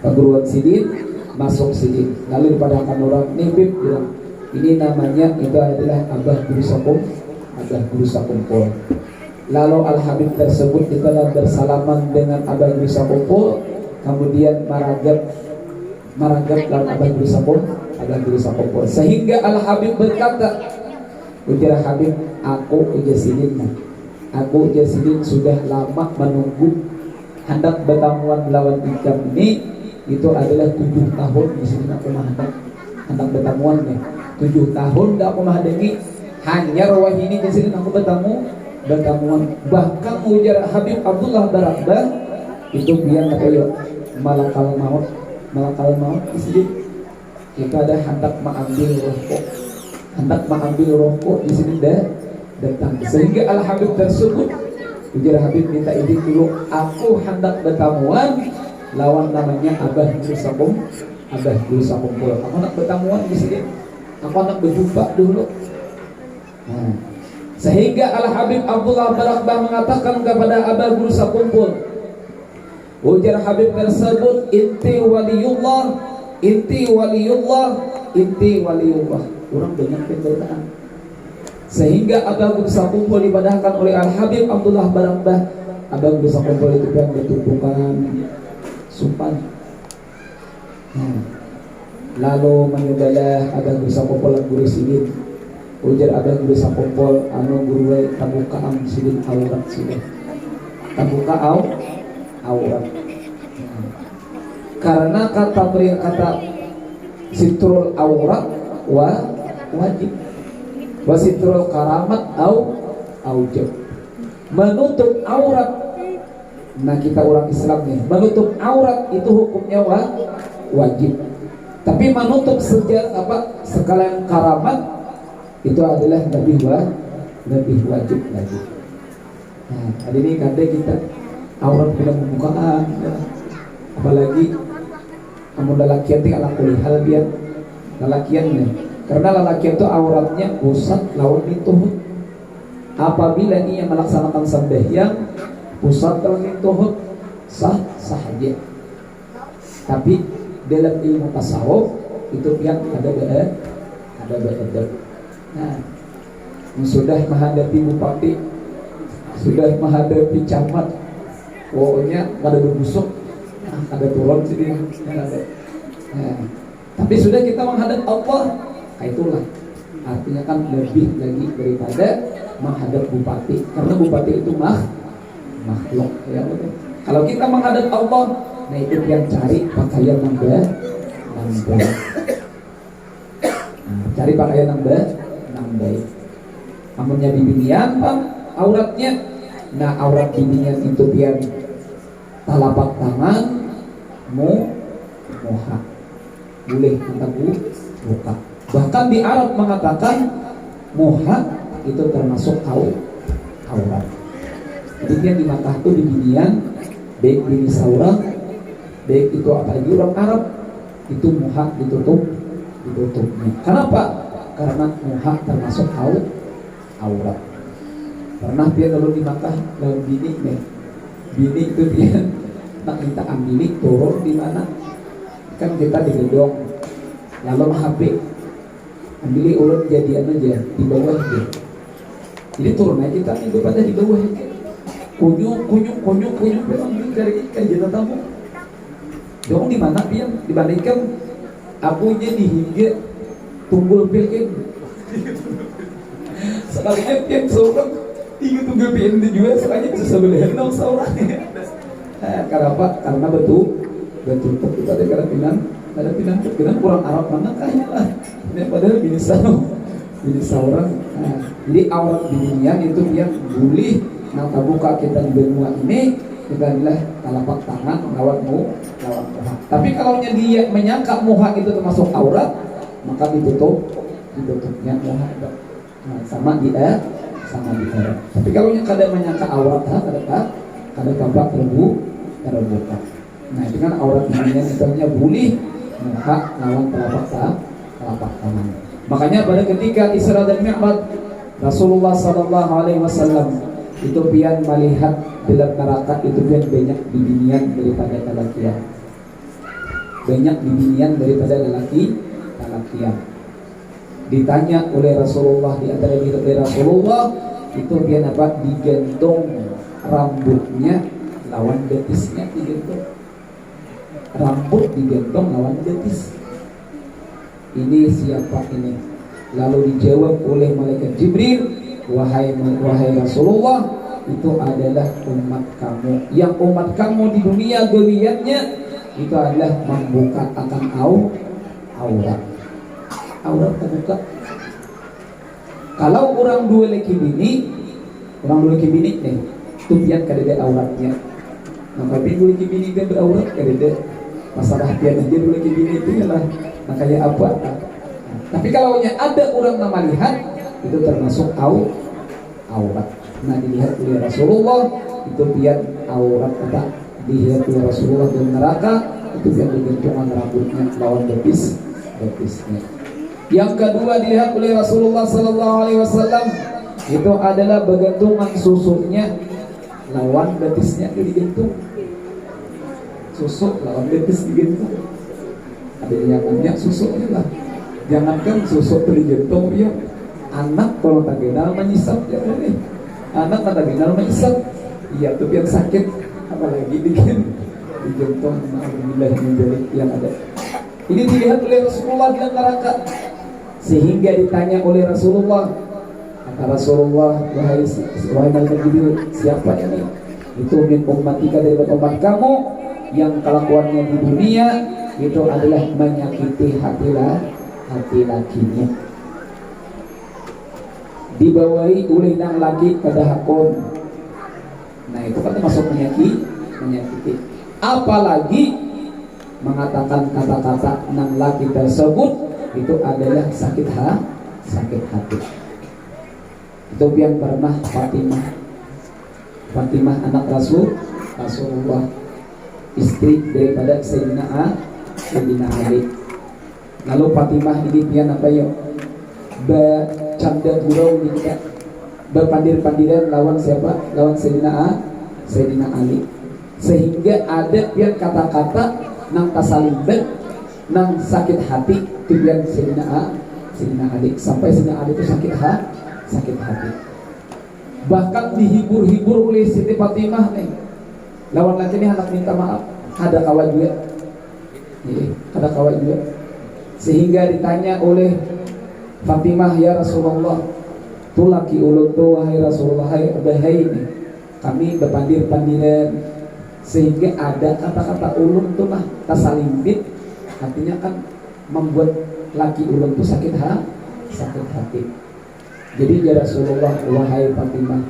perguruan sidin. Masuk sidin, lalu dipadahkan orang nibib bilang, ini namanya itu adalah abah berusaha kumpul. Lalu al-Habib tersebut telah bersalaman dengan abah berusaha kumpul, kemudian maragap lawan abah berusaha kumpul, sehingga al-Habib berkata, ujar Habib, aku ujar sidin sudah lama menunggu hendak bertamuan lawan ikam ini. Itu adalah 7 tahun di sini aku hendak bertamuan nih. 7 tahun dah aku menghadapi hanya rawah ini di sini aku bertamuan. Bahkan ujar Habib Abdullah Barakbah itu biar kayak malakal maut di sini. Itu ada hendak mengambil rokok di sini datang. Sehingga al Habib tersebut ujar Habib minta izin dulu, aku hendak bertamuan lawan namanya abah berusaha kumpul. Aku nak bertamuan di sini, aku nak berjumpa dulu. Sehingga al Habib Abdullah Barakbah mengatakan kepada abah berusaha kumpul, ujar Habib tersebut, inti waliullah. Orang banyak pemberitaan. Sehingga abah berusaha kumpul dibadahkan oleh al Habib Abdullah Barakbah. Abah berusaha kumpul itu yang bertumpukan sumpan. Lalu menyudalah abah berusaha kumpul guru sidin. Ujar abah berusaha kumpul guru tabuka sidin aurat sidin. Tabuka aurat. Karena kata sitrul aurat wajib. Wa sitrul karamat aujab. Menutup aurat. Nah kita orang Islam nih, menutup aurat itu hukumnya wajib. Tapi menutup sekalian karamat itu adalah lebih wajib lagi. Nah, hari ini kadang kita aurat bila pembukaan, apalagi kamu lelakian itu ala kulihal biar lelakian nih. Karena lelakian itu auratnya pusat lawan itu. Apabila ia melaksanakan sembahyang pusat dalam itu sah saja. Tapi dalam ilmu tasawuf itu yang ada beredar. Nah, sudah menghadapi bupati sudah menghadapi camat, pokoknya pada berbusuk, ada turun sini, ada. Nah, tapi sudah kita menghadap Allah, itulah artinya kan lebih lagi daripada menghadap bupati, karena bupati itu makhluk ya. Kalau kita menghadap Allah, nah itu yang cari pakaian yang baik. Cari pakaian yang baik. Amunnya bibinian pak auratnya, nah aurat bibinian itu biar telapak tangan moha boleh kita buka. Bahkan di Arab mengatakan moha itu termasuk aurat. Jadi yang di mata itu bibinian, baik bini saurang, baik itu apalagi orang Arab itu moha ditutupnya. Kenapa? Karena moha termasuk aurat. Pernah dia kalau di Makkah lawan bini itu dia nak minta ambil turun di mana? Kan kita digedong, lalu HP ambil ulun jadian aja di bawah dia. Jadi turun aja kita minggu pada di bawah aja. Kunyuk memang dari ikan jatuh tamu. Dong di mana dia dibandingkan akunya dihingga tunggul pilkin. Sekalinya dia seorang tinggi tunggul pilkin itu juga sekalinya bisa sebelahan dong seorang. Kenapa? Karena betul kita ada ada pinang kurang Arab mana kayaknya lah. Ini padahal bini seorang. Jadi aurat binian itu dia boleh nata buka kita di benua ini kita adalah telapak tangan lawan muha. Tapi kalau dia menyangka muha itu termasuk aurat, maka ditutupnya muha. Nah, sama dia. Tapi kalau yang kadang menyangka aurat, kadang tampak terbuka. Nah itu kan aurat binian misalnya boleh muha lawan telapak tangan. Makanya pada ketika Isra dan Mi'raj Rasulullah SAW itu pian melihat dalam neraka itu pian banyak bibinian daripada lelakian. Banyak bibinian daripada lelakian. Ditanya oleh Rasulullah, di antara dari Rasulullah itu pian apa? Digendong rambutnya lawan betisnya digendong. Rambut digendong lawan betis. Ini siapa ini? Lalu dijawab oleh malaikat Jibril, wahai Rasulullah, itu adalah umat kamu. Yang umat kamu di dunia geliatnya itu adalah membuka akan aurat terbuka. Kalau orang dua laki bini nih, tupian kadede auratnya. Maka dua laki bini dia beraurat kadede masalah dia aja dua laki bini itu ialah makanya apa? Tapi kalau ada orang nama lihat itu termasuk aurat. Nah dilihat oleh Rasulullah itu biar aurat apa? Dilihat oleh Rasulullah di neraka itu biar digentungan rambutnya lawan betisnya. Yang kedua dilihat oleh Rasulullah SAW itu adalah bergantungan susunya lawan betisnya itu digentung. Susuk lawan betis digentung. Ada yang punya susuknya lah. Jangankan susuk digentung ya. Anak kalau tak kenal menyisap ya boleh. Anak tak kenal menyisap. Iya tuh yang sakit apalagi digentung. Alhamdulillah menjadi yang ada. Ini dilihat oleh Rasulullah di neraka. Sehingga ditanya oleh Rasulullah, kata Rasulullah, wahai malaikat Jibril, siapa ini? Itu min ummatika dari umat kamu yang kelakuannya di dunia itu adalah menyakiti hati lakinya. Dibawahi oleh nang laki pada hakon. Nah itu kan termasuk menyakiti. Apalagi mengatakan kata-kata nang laki tersebut itu adalah sakit hati. Itu yang pernah Fatimah anak Rasulullah, istri daripada Sayyidina Ali. Lalu Fatimah ini pian apa ya? Bercanda gurau nikah, berpandir-pandiran lawan siapa? Lawan Sayyidina Ali. Sehingga ada pian kata-kata nang tasalibat, nang sakit hati tujuan Sayyidina Ali, sampai Sayyidina Ali itu sakit hati. bahkan dihibur-hibur oleh Siti Fatimah nih. Lawan laki ini hendak minta maaf, ada kawan juga, ada kawan juga, sehingga ditanya oleh Fatimah, ya Rasulullah, tu laki ulun tu wahai Rasulullah, hai ini, kami berpandir-pandiran, sehingga ada kata-kata ulun tu mah tasalimbit, artinya kan membuat laki ulun tu sakit hati. Jadi ya Rasulullah, wahai Fatimah,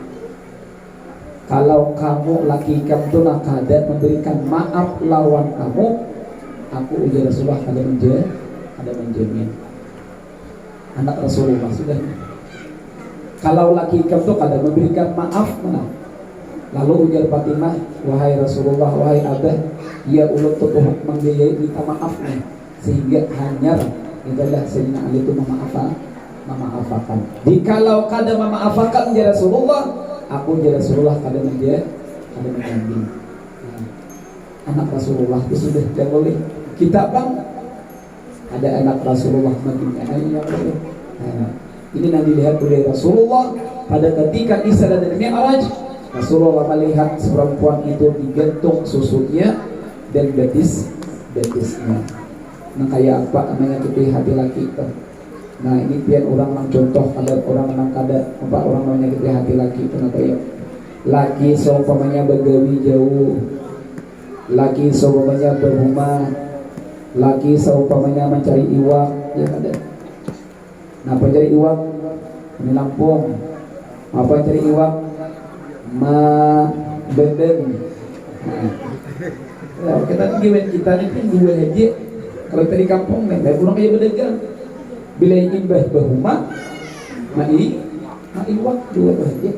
kalau kamu laki kamu tu nak kada memberikan maaf lawan kamu, aku ujar Rasulullah ada menjamin. Anak Rasulullah sudah. Kalau laki kamu tu kada memberikan maaf mana? Lalu ujar Fatimah, wahai Rasulullah, wahai Abah, ya ulun tu membiayai minta maaf nih, sehingga hanya itulah Sayyidina Ali itu memaafkan. Jikalau kada memaafkan ya Rasulullah, aku ya Rasulullah kada menjamin. Anak Rasulullah itu sudah tidak boleh. Kita bang ada anak Rasulullah makin yang boleh. Ini yang dilihat oleh Rasulullah pada ketika Isra dan Mi'raj. Rasulullah melihat perempuan itu digantung susunya dan betisnya. Nah kayak apa menyakiti hati laki itu. Nah ini biar orang contoh kalau orang kada apa orang menyakiti hati laki itu nah kayak laki seumpamanya begawi jauh, laki seumpamanya berumah, laki seumpamanya mencari iwak, ya kada. Nah pencari iwak ini Lampung, apa cari iwak bedeng. Nah, kita ini dua aja. Kalau tadi kampung nih, kurang kayak berdagang. Bila ingin berhumah, iwak dua aja.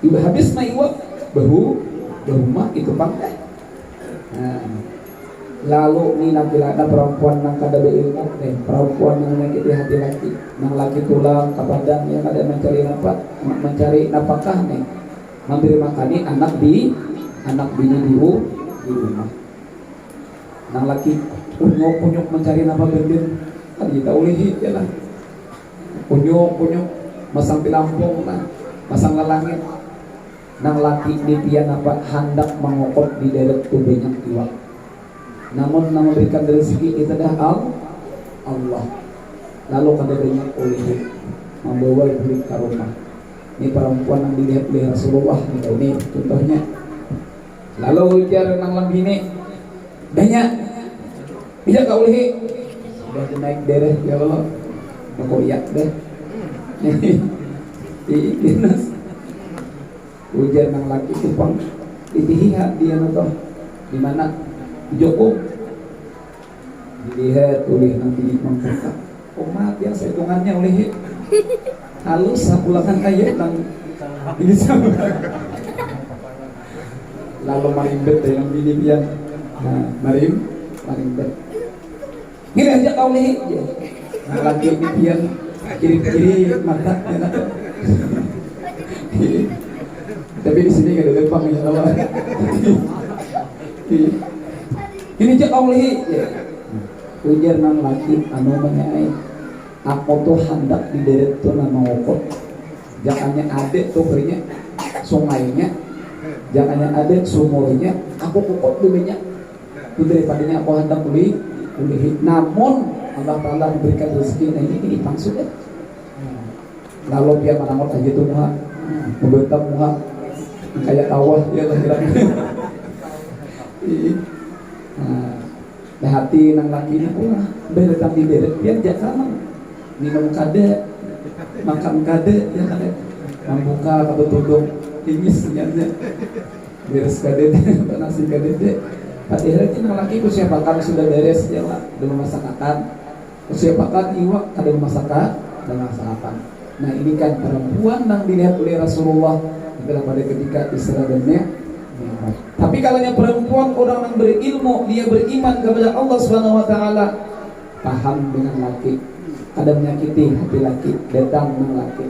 Iba habis iwak berhumah itu pakai. Nah, lalu ni laki-laki perempuan yang kada berilmu, perempuan yang menyakiti hati laki, yang laki tulang kepadang yang ada mencari nafkah nih, memberi makani anak bini di rumah. Nang laki punyuk mencari nama bendin, kan kita ulihi ya lah. Punyuk masang pilampung lah, masang lalangit. Nang laki di pian apa hendak mengokot di deret tu banyak iwak. Namun memberikan rezeki itu dah Allah. Lalu kada banyak ulihi membawa duit ke rumah. Ini perempuan yang dilihat oleh Rasulullah ini contohnya. Lalu ujar nang lambine banyak bisa kau lihat sudah naik dereh ya Allah makoyak deh dinas ujar nang laki kupang dilihat dia nonton di mana Joko dilihat oleh nanti mengbuka umat yang sehitungannya oleh halus sapulangan kayak nang ini sama lalu marimbet yang binian marimbet ini aja kau lihat nah lagi binian kiri mata ya nak tapi di sini gak ada lempang ya Allah ini aja kau lihat ujar nang laki anu menyai aku tuh hendak di deret tuh nama okot jangannya ada tuh kerinya sungainya jangannya ada sumurnya aku kokot dulunya itu daripadanya aku hendak beli namun Allah Ta'ala memberikan rezeki nah ini maksudnya lalu dia menanggut aja tuh muha membentak muha kayak kawah ya lagi-lagi nah hati nang laki ini pula beretang di deret dia jangan minum kade makan kade ya kade membuka kado tudung ini sebenarnya beres kade nasi kade padahal itu nang laki kusiapakan sudah beres ya lah belum masakan kusiapakan iwak ada masakan dan masakan. Nah ini kan perempuan yang dilihat oleh Rasulullah adalah pada ketika Isra dan Mi'raj. Tapi kalau perempuan orang yang berilmu dia beriman kepada Allah Subhanahu Wa Taala paham dengan laki ada menyakiti hati laki datang dengan laki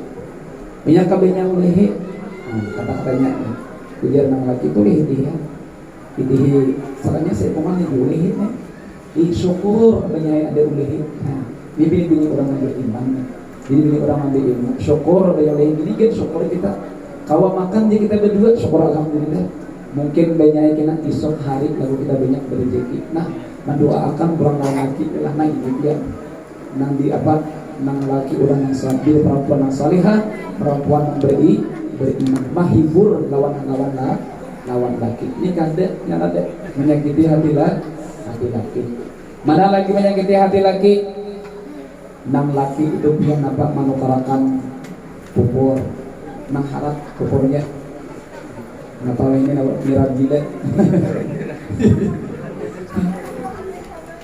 banyak kabehnya oleh kata-katanya ujar nang laki tu leh dia ini salahnya saya pemahami boleh ini syukur banyak ada boleh ini bini orang yang beriman ini bini orang yang berilmu syukur ada yang lain ini kan syukur kita Kalau makan je kita berdua, syukur alhamdulillah. Mungkin banyak kena esok hari lalu kita banyak berrezeki. Nah, mendoakan kurang laki lah naik juga. Nang di apa? Nang laki orang yang sabar, perempuan yang salihah, perempuan beriman, mahibur lawan laki. Ini kada yang ada menyakiti hati laki. Mana lagi menyakiti hati laki? Nang laki itu dia nampak menukarakan pupur, nang harap pupurnya. Kenapa ini nampak mirat gila?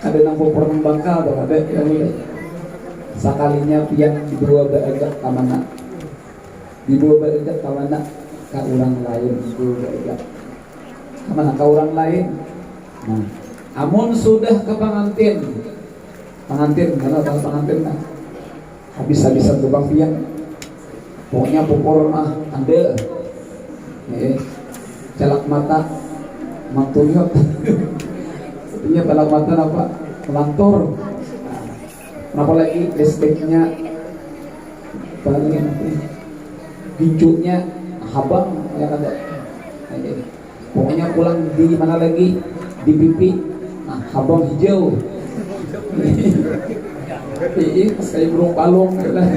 Ada nang pupur nang bangkal atau ada yang mulai. Sakalinya pian dibawa beregak ke mana? Dibawa beregak ke mana? Ke orang lain dibawa beregak. Ke mana? Ke orang lain. Nah, amun sudah ke pengantin, mana tahu pengantin nah? Habis-habisan lubang pian. Pokoknya pupur mah ande. Celak mata, mantuyot. Artinya celak mata apa? Melantur. Kenapa lagi listriknya paling gincunya habang ya kan? Pokoknya pulang di mana lagi di pipi, nah habang hijau. Pas kayak burung palung lah.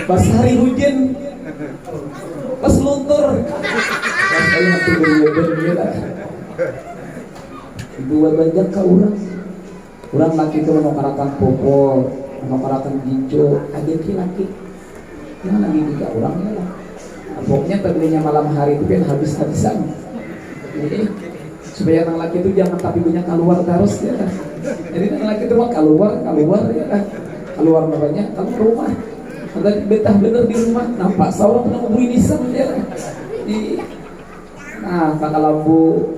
Pas hari hujan, pas luntur, pas kayak mati berlebihan lah. Dua banyak ke orang laki itu menukarakan popol, menukarakan ginjo, ada laki. Yang lagi tiga orang ya lah. Pokoknya tadinya malam hari itu kan habis-habisan. Jadi supaya anak laki itu jangan tapi punya keluar terus ya kan. Jadi anak laki itu mah keluar ya kan. Keluar namanya kamu ke rumah. Ada betah bener di rumah, nampak sawah pernah memberi nisan ya kan. Nah, kakak lampu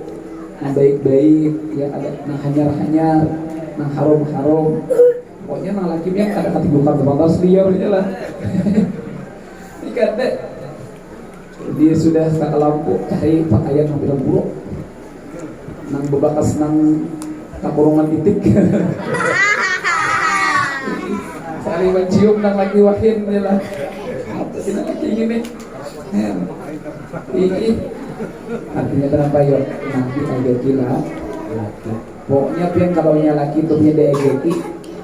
yang baik-baik ya ada nah hanyar-hanyar, nah harum-harum. Pokoknya nang laki yang ada ketibukan terbatas liar ya lah. Ini kata dia sudah kakak lampu cari pakaian hampir buruk. Nang bebakas nang kakurungan titik. Sekali mencium nang laki wahin ya lah. Apa sih nang laki ini? Ini artinya kenapa yuk nanti ageki lah laki. Pokoknya pian kalau nya laki itu punya ageki,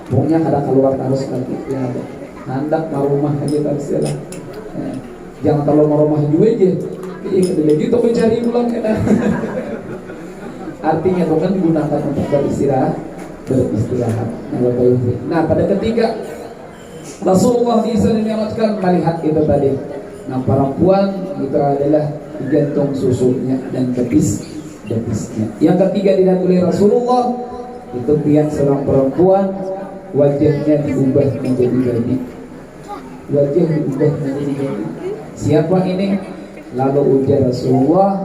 pokoknya kada keluar terus laki ya ada. Hendak marumah aja terus ya lah. Jangan terlalu marumah juga aja. Iya gitu mencari pulang enak. Artinya itu kan digunakan untuk beristirahat. Nah pada ketiga Rasulullah SAW melihat itu tadi. Nah perempuan itu adalah jantung susunya dan betisnya. Yang ketiga dilihat oleh Rasulullah itu lihat seorang perempuan wajahnya diubah menjadi gadis. Wajah diubah menjadi gadis. Siapa ini? Lalu ujar Rasulullah,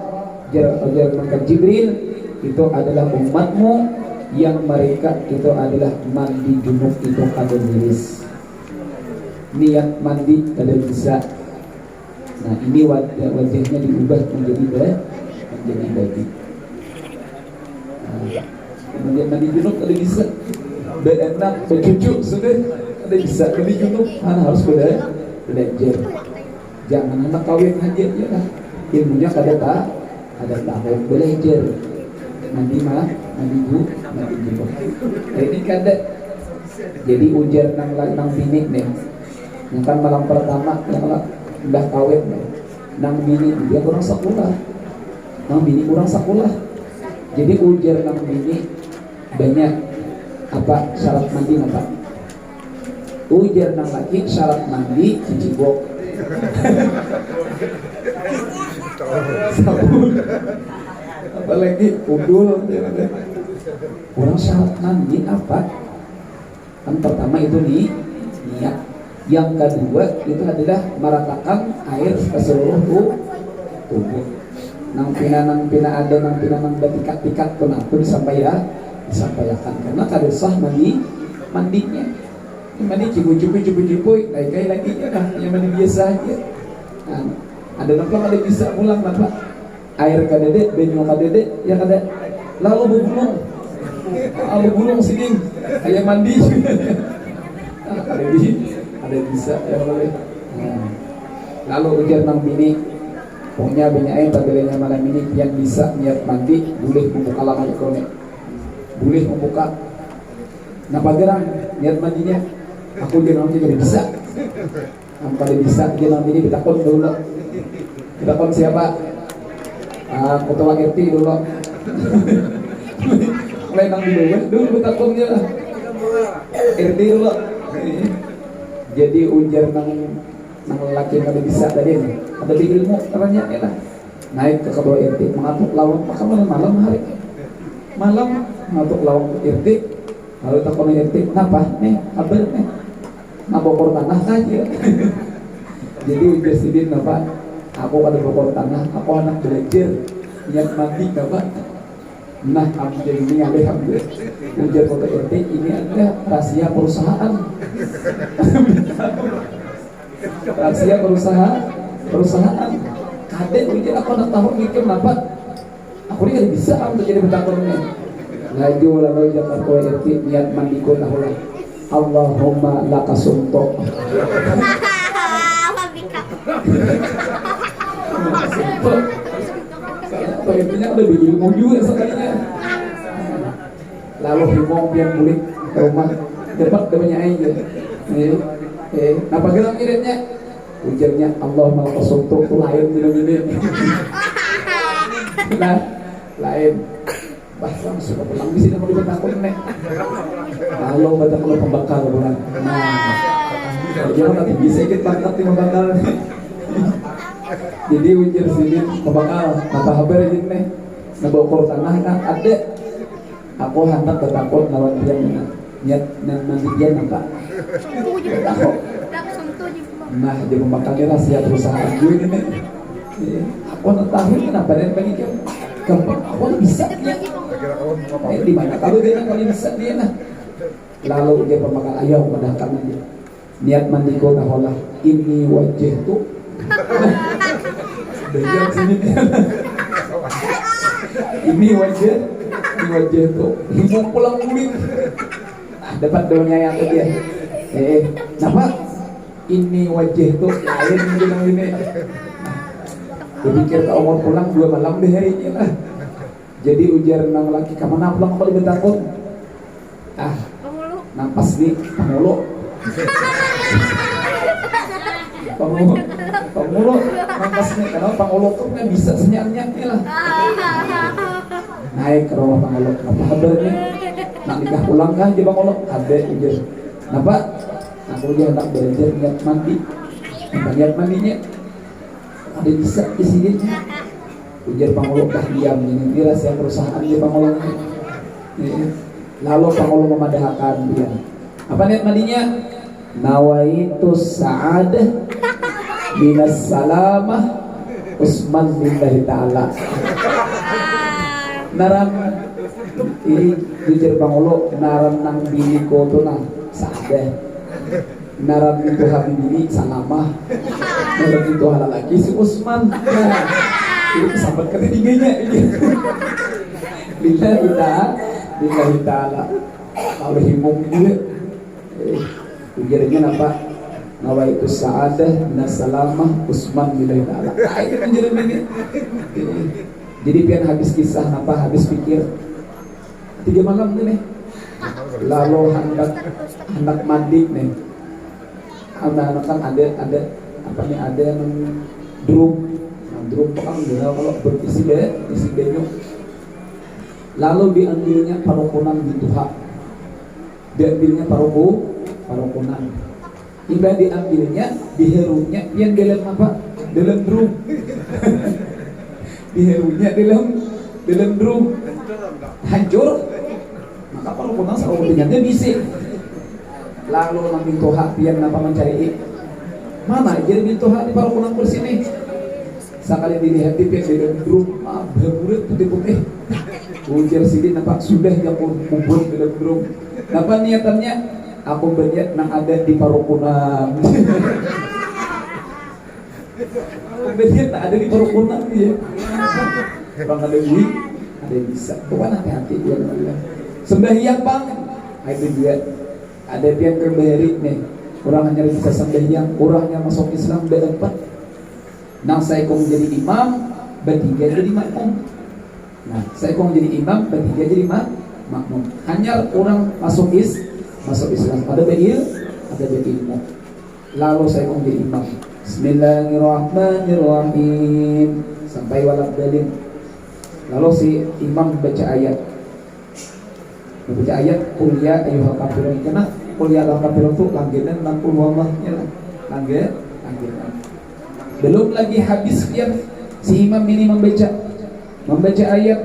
ujar malaikat Jibril, itu adalah umatmu yang mereka itu adalah mandi junub itu kada miris. Niat mandi kada bisa. Nah ini wajahnya diubah menjadi babi. Kemudian mandi junub kada bisa. Berenak, bercucu sudah kada bisa. Mandi junub mana harus belajar. Jangan anak kawin aja ya lah. Ilmunya kada tahu belajar. Mandi junub. Nah, ini kada. Jadi ujar nang bini nih. Yang kan malam pertama yang udah kawin nang bini dia kurang sekolah, nang bini kurang sekolah. Jadi ujar nang bini banyak apa syarat mandi apa? Ujar nang laki syarat mandi cicibok. Sabun. Apalagi udul. Orang syarat mandi apa? Kan pertama itu niat. Yang kedua itu adalah meratakan air ke seluruh tubuh. Nang pina ada nang batikat-tikat pun aku disampaikan karena kada sah mandinya. Mandi cipu-cipu kayak lagi kan yang mandi biasa aja. Nah, ada nampak ada bisa pulang apa? Air kadede, benyo kadede, ya kada. Lalu bugulung sini kayak mandi. Ada bisa ya boleh. Lalu ujar nang bini, punya bini aing tabelenya malam ini yang bisa niat mandi boleh membuka laman ekonomi, boleh membuka. Napa gerang niat mandinya? Aku jangan jadi bisa. Kalau bisa dia nanti ini ditakon dulu. Ditakon siapa? Ketua RT dulu. Mulai nang dulu takonnya RT dulu. Jadi ujar nang laki yang ada bisa tadi nih. Ada di ilmu caranya lah. Naik ke ketua RT mengatuk lawang maka malam hari. Malam mengatuk lawang RT. Lalu takon RT, "Napa nih? Kabar nih?" Nah bokor tanah aja. Jadi ujar sidin napa? Aku ada bokor tanah, aku anak belajar niat mandi napa? Nah ambil ini alhamdulillah. Ujar kota RT ini ada rahasia perusahaan. Rahasia perusahaan. Kade ujar aku anak tahu mikir napa? Aku ini bisa untuk jadi betakornya. Laju lalu jangan kau RT niat mandi kau tahu lah. Allahumma laka sumto. Intinya udah bikin ilmu juga sekalinya. Lalu himong yang mulik ke rumah cepat kebanyak aja. Napa gelang iritnya? Ujarnya Allahumma laka sumto itu lain gini. Nah, lain. Bahasa sudah pulang di sini mau dibentakun nek. Kalau baca kalau pembakar bulan. Nah, jangan nanti bisa ikut pangkat di pembakar. Jadi ujar sini pembakar. Apa kabar ini nek? Ngebokor tanah kan ada. Aku hendak ketakut lawan dia niat nanti dia nampak. Nah, dia pembakarnya rahasia perusahaan gue ini nek. Aku nak tahu kenapa dia bagi dia. Gampang, aku bisa dia. Di mana kalau dia kali bisa dia nah. Lalu dia pemakan ayam padahkan dia. Niat mandi kau naholah ini wajah tu. Dari sini dia. Ini wajah tu. Ibu pulang kulit. Dapat daunnya yang dia. Kenapa? Ini wajah tu lain bilang ini. Berpikir tak umur pulang 2 malam deh harinya lah. Jadi ujar nang laki kemana pulang kembali bertakun. Nampas nih Pangulo. Pangulo nampas nih karena Pangulo tuh nggak bisa senyap-senyap lah. Naik ke rumah Pangulo. Apa kabarnya? Nak nikah pulang kah di Pangulo? Ada ujar. Napa? Aku dia hendak belajar niat mandi. Niat mandinya ada bisa di sini. Ujar Pangulo dah diam ini rahasia perusahaan dia Pangulo. Lalu Pangulo memadahkan dia. Apa niat mandinya? Nawaitu sa'adah minas salamah usman billahi ta'ala. Naram ini ujar Pangulo naram nang bini ko to na sa'adah. Naram itu habibini salamah. Naram itu halal lagi si Usman. Ini kesambat ketiganya ini. Billahi ta'ala. Kalau himung juga. Ujarnya apa? Nawaitu sa'adah minas salamah Usman billahi ta'ala. Itu penjelasan ini. Jadi pian habis kisah apa habis pikir 3 malam nih. Lalu hendak mandi nih. Anak-anak kan ada apa nih ada yang drum kan kalau berisi banyak. Lalu diambilnya parokonan gitu hak. Diambilnya parokonan. Iba diambilnya diherunya yang dalam apa? Dalam drum. Diherunya dalam drum. Hancur. Maka parokonan selalu dengannya bisik. Lalu nang bintu hak pian apa mencari mana jadi bintu hak di parokonan bersini. Sekali dilihat di dalam drum, berbulat putih-putih. Ujar sidin nampak sudah yang kumpul dalam drum. Apa niatannya? Aku berniat nang ada di parokonan. Aku berniat nang ada di parokonan ya. Bang ada duit, ada yang bisa. Bukan hati-hati dia namanya. Sembahyang bang, itu dia. Ada yang terberi nih. orang hanya bisa sembahyang, orangnya masuk Islam berempat. Nah saya kong jadi imam, bertiga jadi makmum. Nah saya kong jadi imam, bertiga jadi makmum. Hanya orang masuk Islam, ada berilmu. Lalu saya kong jadi imam. Bismillahirrahmanirrahim sampai walad dalin. Lalu si imam baca ayat. Baca ayat kuliah ayuhal kafirun. Karena kuliah al kafirun itu langganan 60 wallahnya lah. Langganan. Belum lagi habis dia si imam ini membaca ayat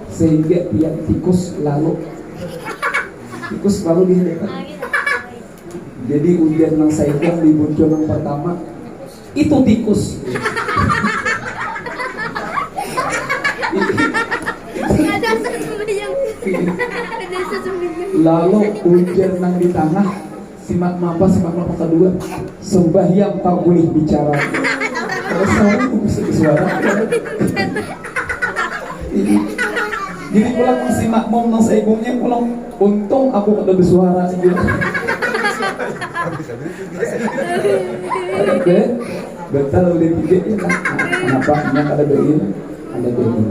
sehingga dia tikus lalu di hadapan. Jadi ujian yang saya yang di muncul yang pertama itu tikus. Lalu ujian yang di tengah simak mapa kedua sembahyang tak boleh bicara. Kalau saya bisa bersuara. Jadi pulang si makmum nang seibungnya pulang untung aku udah bersuara gitu. Oke, betul udah tiga ya. Kenapa hanya ada begini? Ada begini.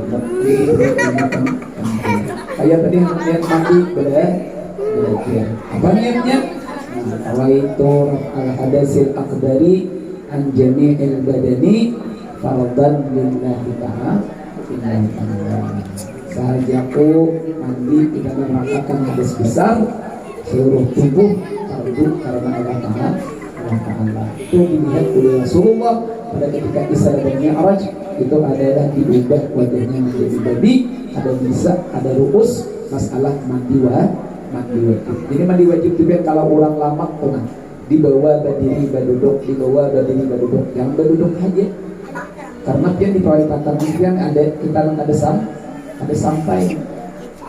Kayak tadi niat mandi belajar. Apa niatnya? Awaitu al hadasil akbari an jami'il badani fardhan lillahi ta'ala. Sahajaku mandi tidak merasakan hadas besar seluruh tubuh fardu karena Allah Ta'ala. Itu dilihat oleh Rasulullah pada ketika Isra dan Mi'raj, itu adalah diubah wajahnya menjadi babi, ada bisa, ada ruus, masalah mandi wajib. Jadi mandi wajib itu kan kalau orang lama pernah dibawa berdiri berduduk, yang berduduk aja. Karena dia di perwatakan pian ada kita ada sampai.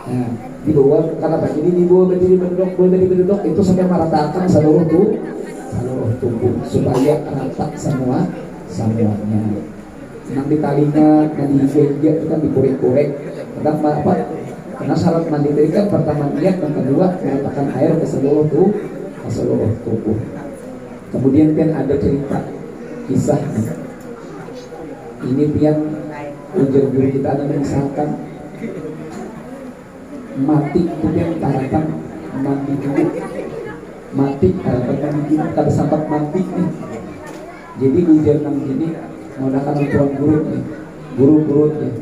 Nah, dibawa karena apa? Jadi dibawa berdiri berduduk itu sampai meratakan seluruh tubuh supaya rata semuanya. Yang di talinya, yang di hijau itu kan dikorek-korek. Kenapa apa? Karena syarat mandi tadi kan pertama niat, yang kedua meratakan air ke seluruh tubuh. Kemudian kan ada cerita kisah. Ini yang ujar guru kita ada misalkan mati kemudian harapan mandi dulu, kada sempat mati nih. Jadi ujar nang gini menggunakan tuan guru nih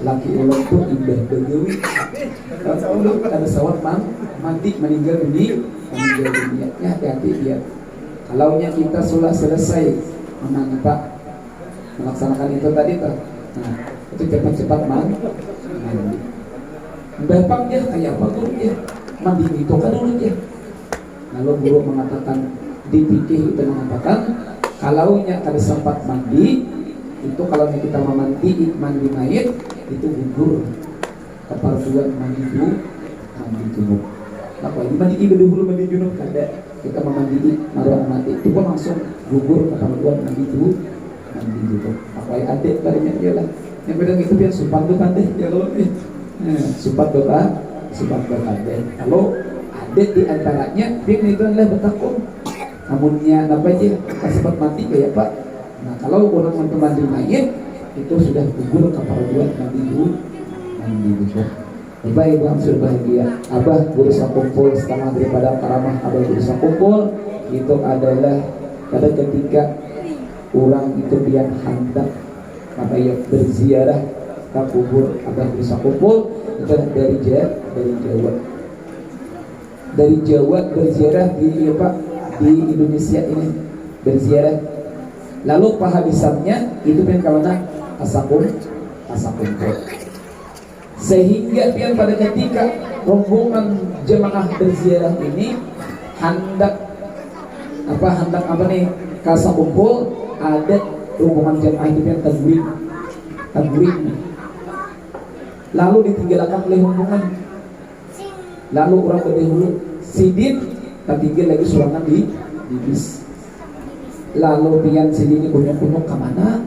laki ulang tuh indah begawi. Kalau ada sawat mati meninggal dunia hati-hati dia. Kalaunya kita sudah selesai melaksanakan itu tadi tuh, nah itu cepat mandi. Bapak dia kayak apa guru dia mandi itu kan dulu dia. Lalu guru mengatakan dipikir itu mengatakan kalaunya ada sempat mandi itu kalau kita mandi mayat itu gugur keparduan mandi junub. Apa ini mandi dulu mandi junub kada kita memandi marwah mati itu pun langsung gugur keparduan mandi junub. Apa adik tadinya dia lah yang beda itu dia supat doa deh ya kalau supat doa deh. Kalau adik di antaranya dia itu adalah bertakun namunnya apa aja sempat mati kayak pak. Nah kalau orang mandi mayat itu sudah gugur keparduan mandi junub. Baik bang sudah bahagia. Abah berusaha kumpul setengah daripada karamah abah berusaha kumpul itu adalah pada ketika orang itu dia hendak apa ya berziarah ke kubur abah berusaha kumpul itu dari Jawa berziarah di apa di Indonesia ini berziarah. Lalu pahabisannya itu kan kalau asa kumpul. Sehingga dia pada ketika rombongan jemaah berziarah ini hendak apa nih kasa kumpul ada rombongan jemaah itu yang tagwid. Lalu ditinggalkan oleh rombongan. Lalu orang berdahulu sidin tertinggal lagi sulangan di bis. Lalu pian sidin kunyuk kemana?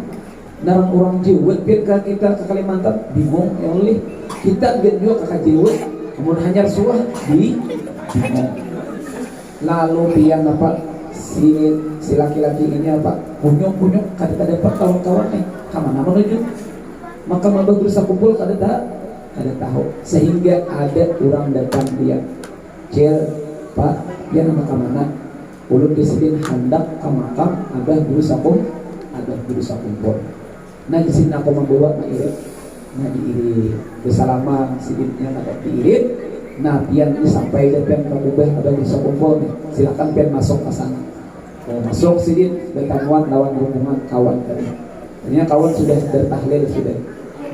Narang orang Jawa ke kita ke Kalimantan bingung ya oleh kita juga ke Jawa kemudian hanya suah di bingung. Lalu pian apa si laki-laki ini apa kunyuk kada dapat kawan-kawannya kemana menuju, maka mabah berusaha kumpul kada tahu, sehingga ada orang datang dia cel pak ya nama kemana ulun disidin hendak ke makam abah berusaha kumpul. Nah di sini aku membawa mairit, nah diirit bersalaman sidinnya ada diirit. Nah pian disampaikan pian kabubah abah berusaha kumpul nih, silakan pian masuk ke sana. Masuk sidin bertamuan lawan rombongan kawan tadi. Ternyata kawan sudah bertahlil, sudah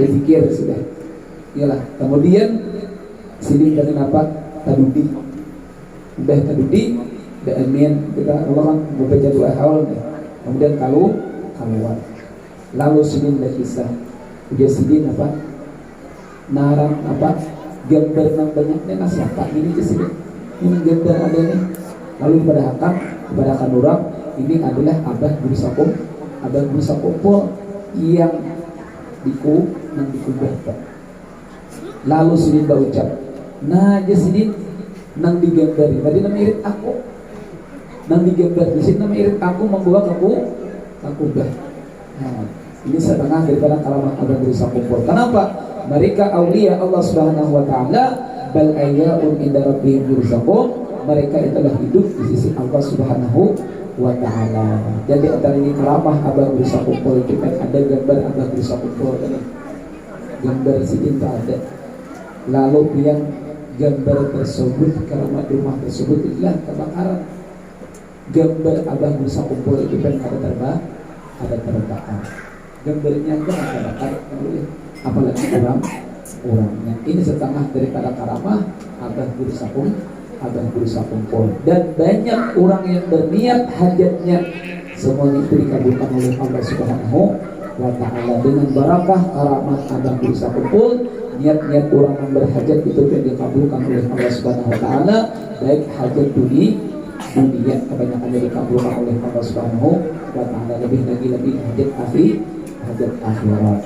berpikir, sudah iyalah. Kemudian sidin dengan apa tadudi udah tadudi amin kita Allah kan membaca doa haul nih. Kemudian keluar lalu sidin berkisah udah sidin apa narang apa gambar nang banyaknya siapa ini ke sidin ini gambar adanya. Lalu kepada akan orang ini adalah abah berusaha kumpul yang dikubah. Lalu sidin berucap nah aja sidin nang digambari tadi nama irit aku nang digambar di sini nama irit aku membawa kakubah. Nah, ini setengah daripada kalimat abah berusaha kumpul. Kenapa? Mereka aulia Allah Subhanahu wa taala bal ayyaun inda rabbihim yurzaqun. Mereka itulah hidup di sisi Allah Subhanahu wa taala. Jadi antara ini kalamah abah berusaha kumpul itu kan ada gambar abah berusaha kumpul kan. Gambar sidin tak ada. Lalu yang gambar tersebut keramat rumah tersebut adalah kebakaran. Gambar abah berusaha kumpul itu kan ada terbakar. Gambarnya kan ada bakar, apalagi orangnya. Ini setengah daripada karamah abah berusaha kumpul. Dan banyak orang yang berniat hajatnya semuanya itu dikabulkan oleh Allah Subhanahu wa taala dengan barakah karamah abah berusaha kumpul. Niat-niat orang yang berhajat itu yang dikabulkan oleh Allah Subhanahu wa taala, baik hajat dunia kebanyakannya dikabulkan oleh Allah Subhanahu wa taala, lebih hajat akhirat.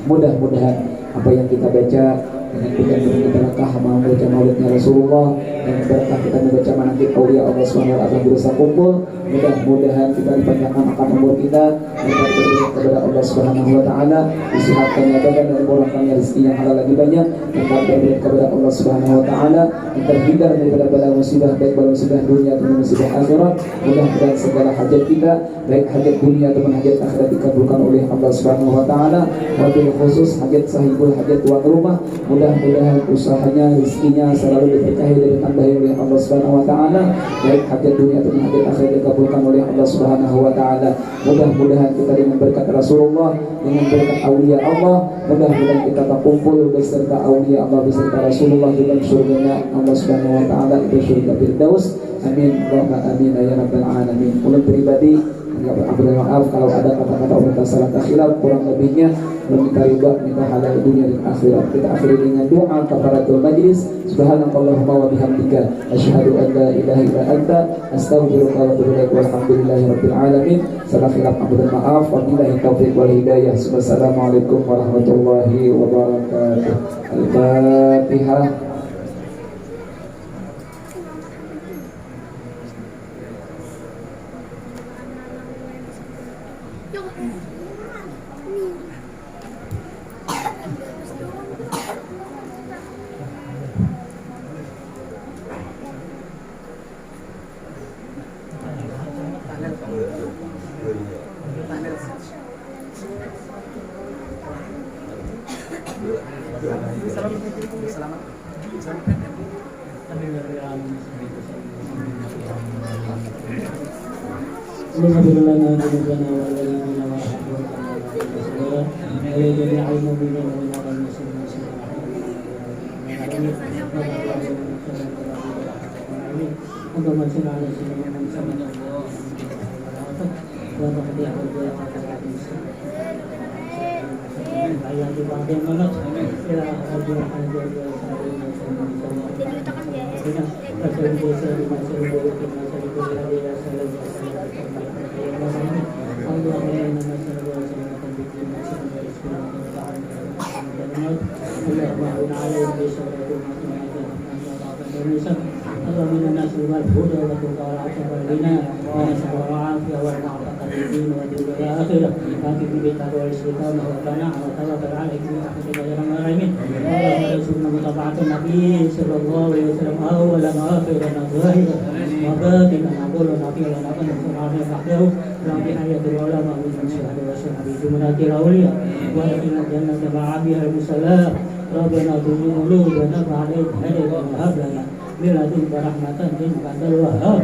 Mudah-mudahan apa yang kita baca dengan kita berkah membaca maulidnya Rasulullah dan berkah kita membaca manaqib aulia Allah Subhanahu wa taala berusaha kumpul, mudah-mudahan kita dipanjangkan akan umur kita dan berdoa kepada Allah Subhanahu wa taala disehatkan badan dan murahkannya rezeki yang halal lagi banyak, dan berdoa kepada Allah Subhanahu wa taala terhindar daripada bala musibah, baik bala musibah dunia atau musibah akhirat. Mudah-mudahan segala hajat kita baik hajat dunia ataupun hajat akhirat dikabulkan oleh Allah Subhanahu wa taala. Wabil khusus hajat sahibul hajat tuan rumah, mudah-mudahan usahanya rezekinya selalu diberkahi dan ditambahi oleh Allah Subhanahu wa taala, baik hajat dunia ataupun hajat akhirat dikabulkan oleh Allah Subhanahu wa taala. Mudah-mudahan kita dengan berkat Rasulullah, dengan berkat aulia Allah, mudah-mudahan kita terkumpul beserta aulia Allah beserta Rasulullah di dalam surganya Allah Subhanahu wa taala, itu surga Firdaus. Amin Allahumma amin ya rabbal alamin. Ulun pribadi minta maaf kalau ada kata-kata minta salah khilaf, kurang lebihnya minta riba, minta halal dunia dan akhirat. Kita akhiri dengan doa kafaratul majlis. Subhanakallahumma wa bihamdika asyhadu an la ilaha illa anta astaghfiruka wa atubu ilaik. Walhamdulillahi rabbil alamin. Salah khilaf mohon maaf. Wabillahi taufiq wal hidayah. Wassalamualaikum warahmatullahi wabarakatuh. Al-Fatihah. تقبل منا الناس والهدى والتقى والعفو والغنى ونسأل العافية والمعتقة في الدين والدين والآخرة آتي بالتقوى والاستقامة والقناعة وتوكل عليك برحمتك يا رب العالمين اللهم ارزقنا متابعة النبي صلى الله عليه وسلم أولا وآخرا ظاهرا وباطنا نقولنا فينا ونحن عليه وحده رب حياة العلماء من شهادة وشهادة جملة الأولياء وادخلنا الجنة مع بها المسلمين ربنا تزغ قلوبنا بعد إذ هديتنا وهب لنا من لدنك رحمة إنك أنت الوهاب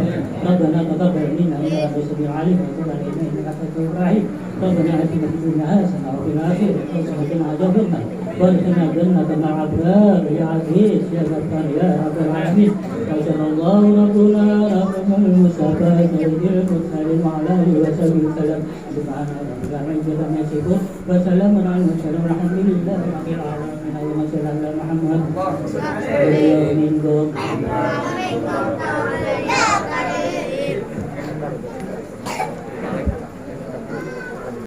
ربنا تقبل منا إنك أنت السميع العليم وتب علينا إنك أنت التواب الرحيم ربنا آتنا في الدنيا حسنة وفي الآخرة حسنة وقنا عذاب النار وادخلنا الجنة مع الأبرار يا عزيز يا غفار يا رب العالمين وصلى الله ربنا على محمد المصطفى سيد المرسلين وعلى آله وصحبه وسلم سبحان ربك رب العزة عما يصفون وسلام على المرسلين والحمد لله رب العالمين اللهم صل على محمد.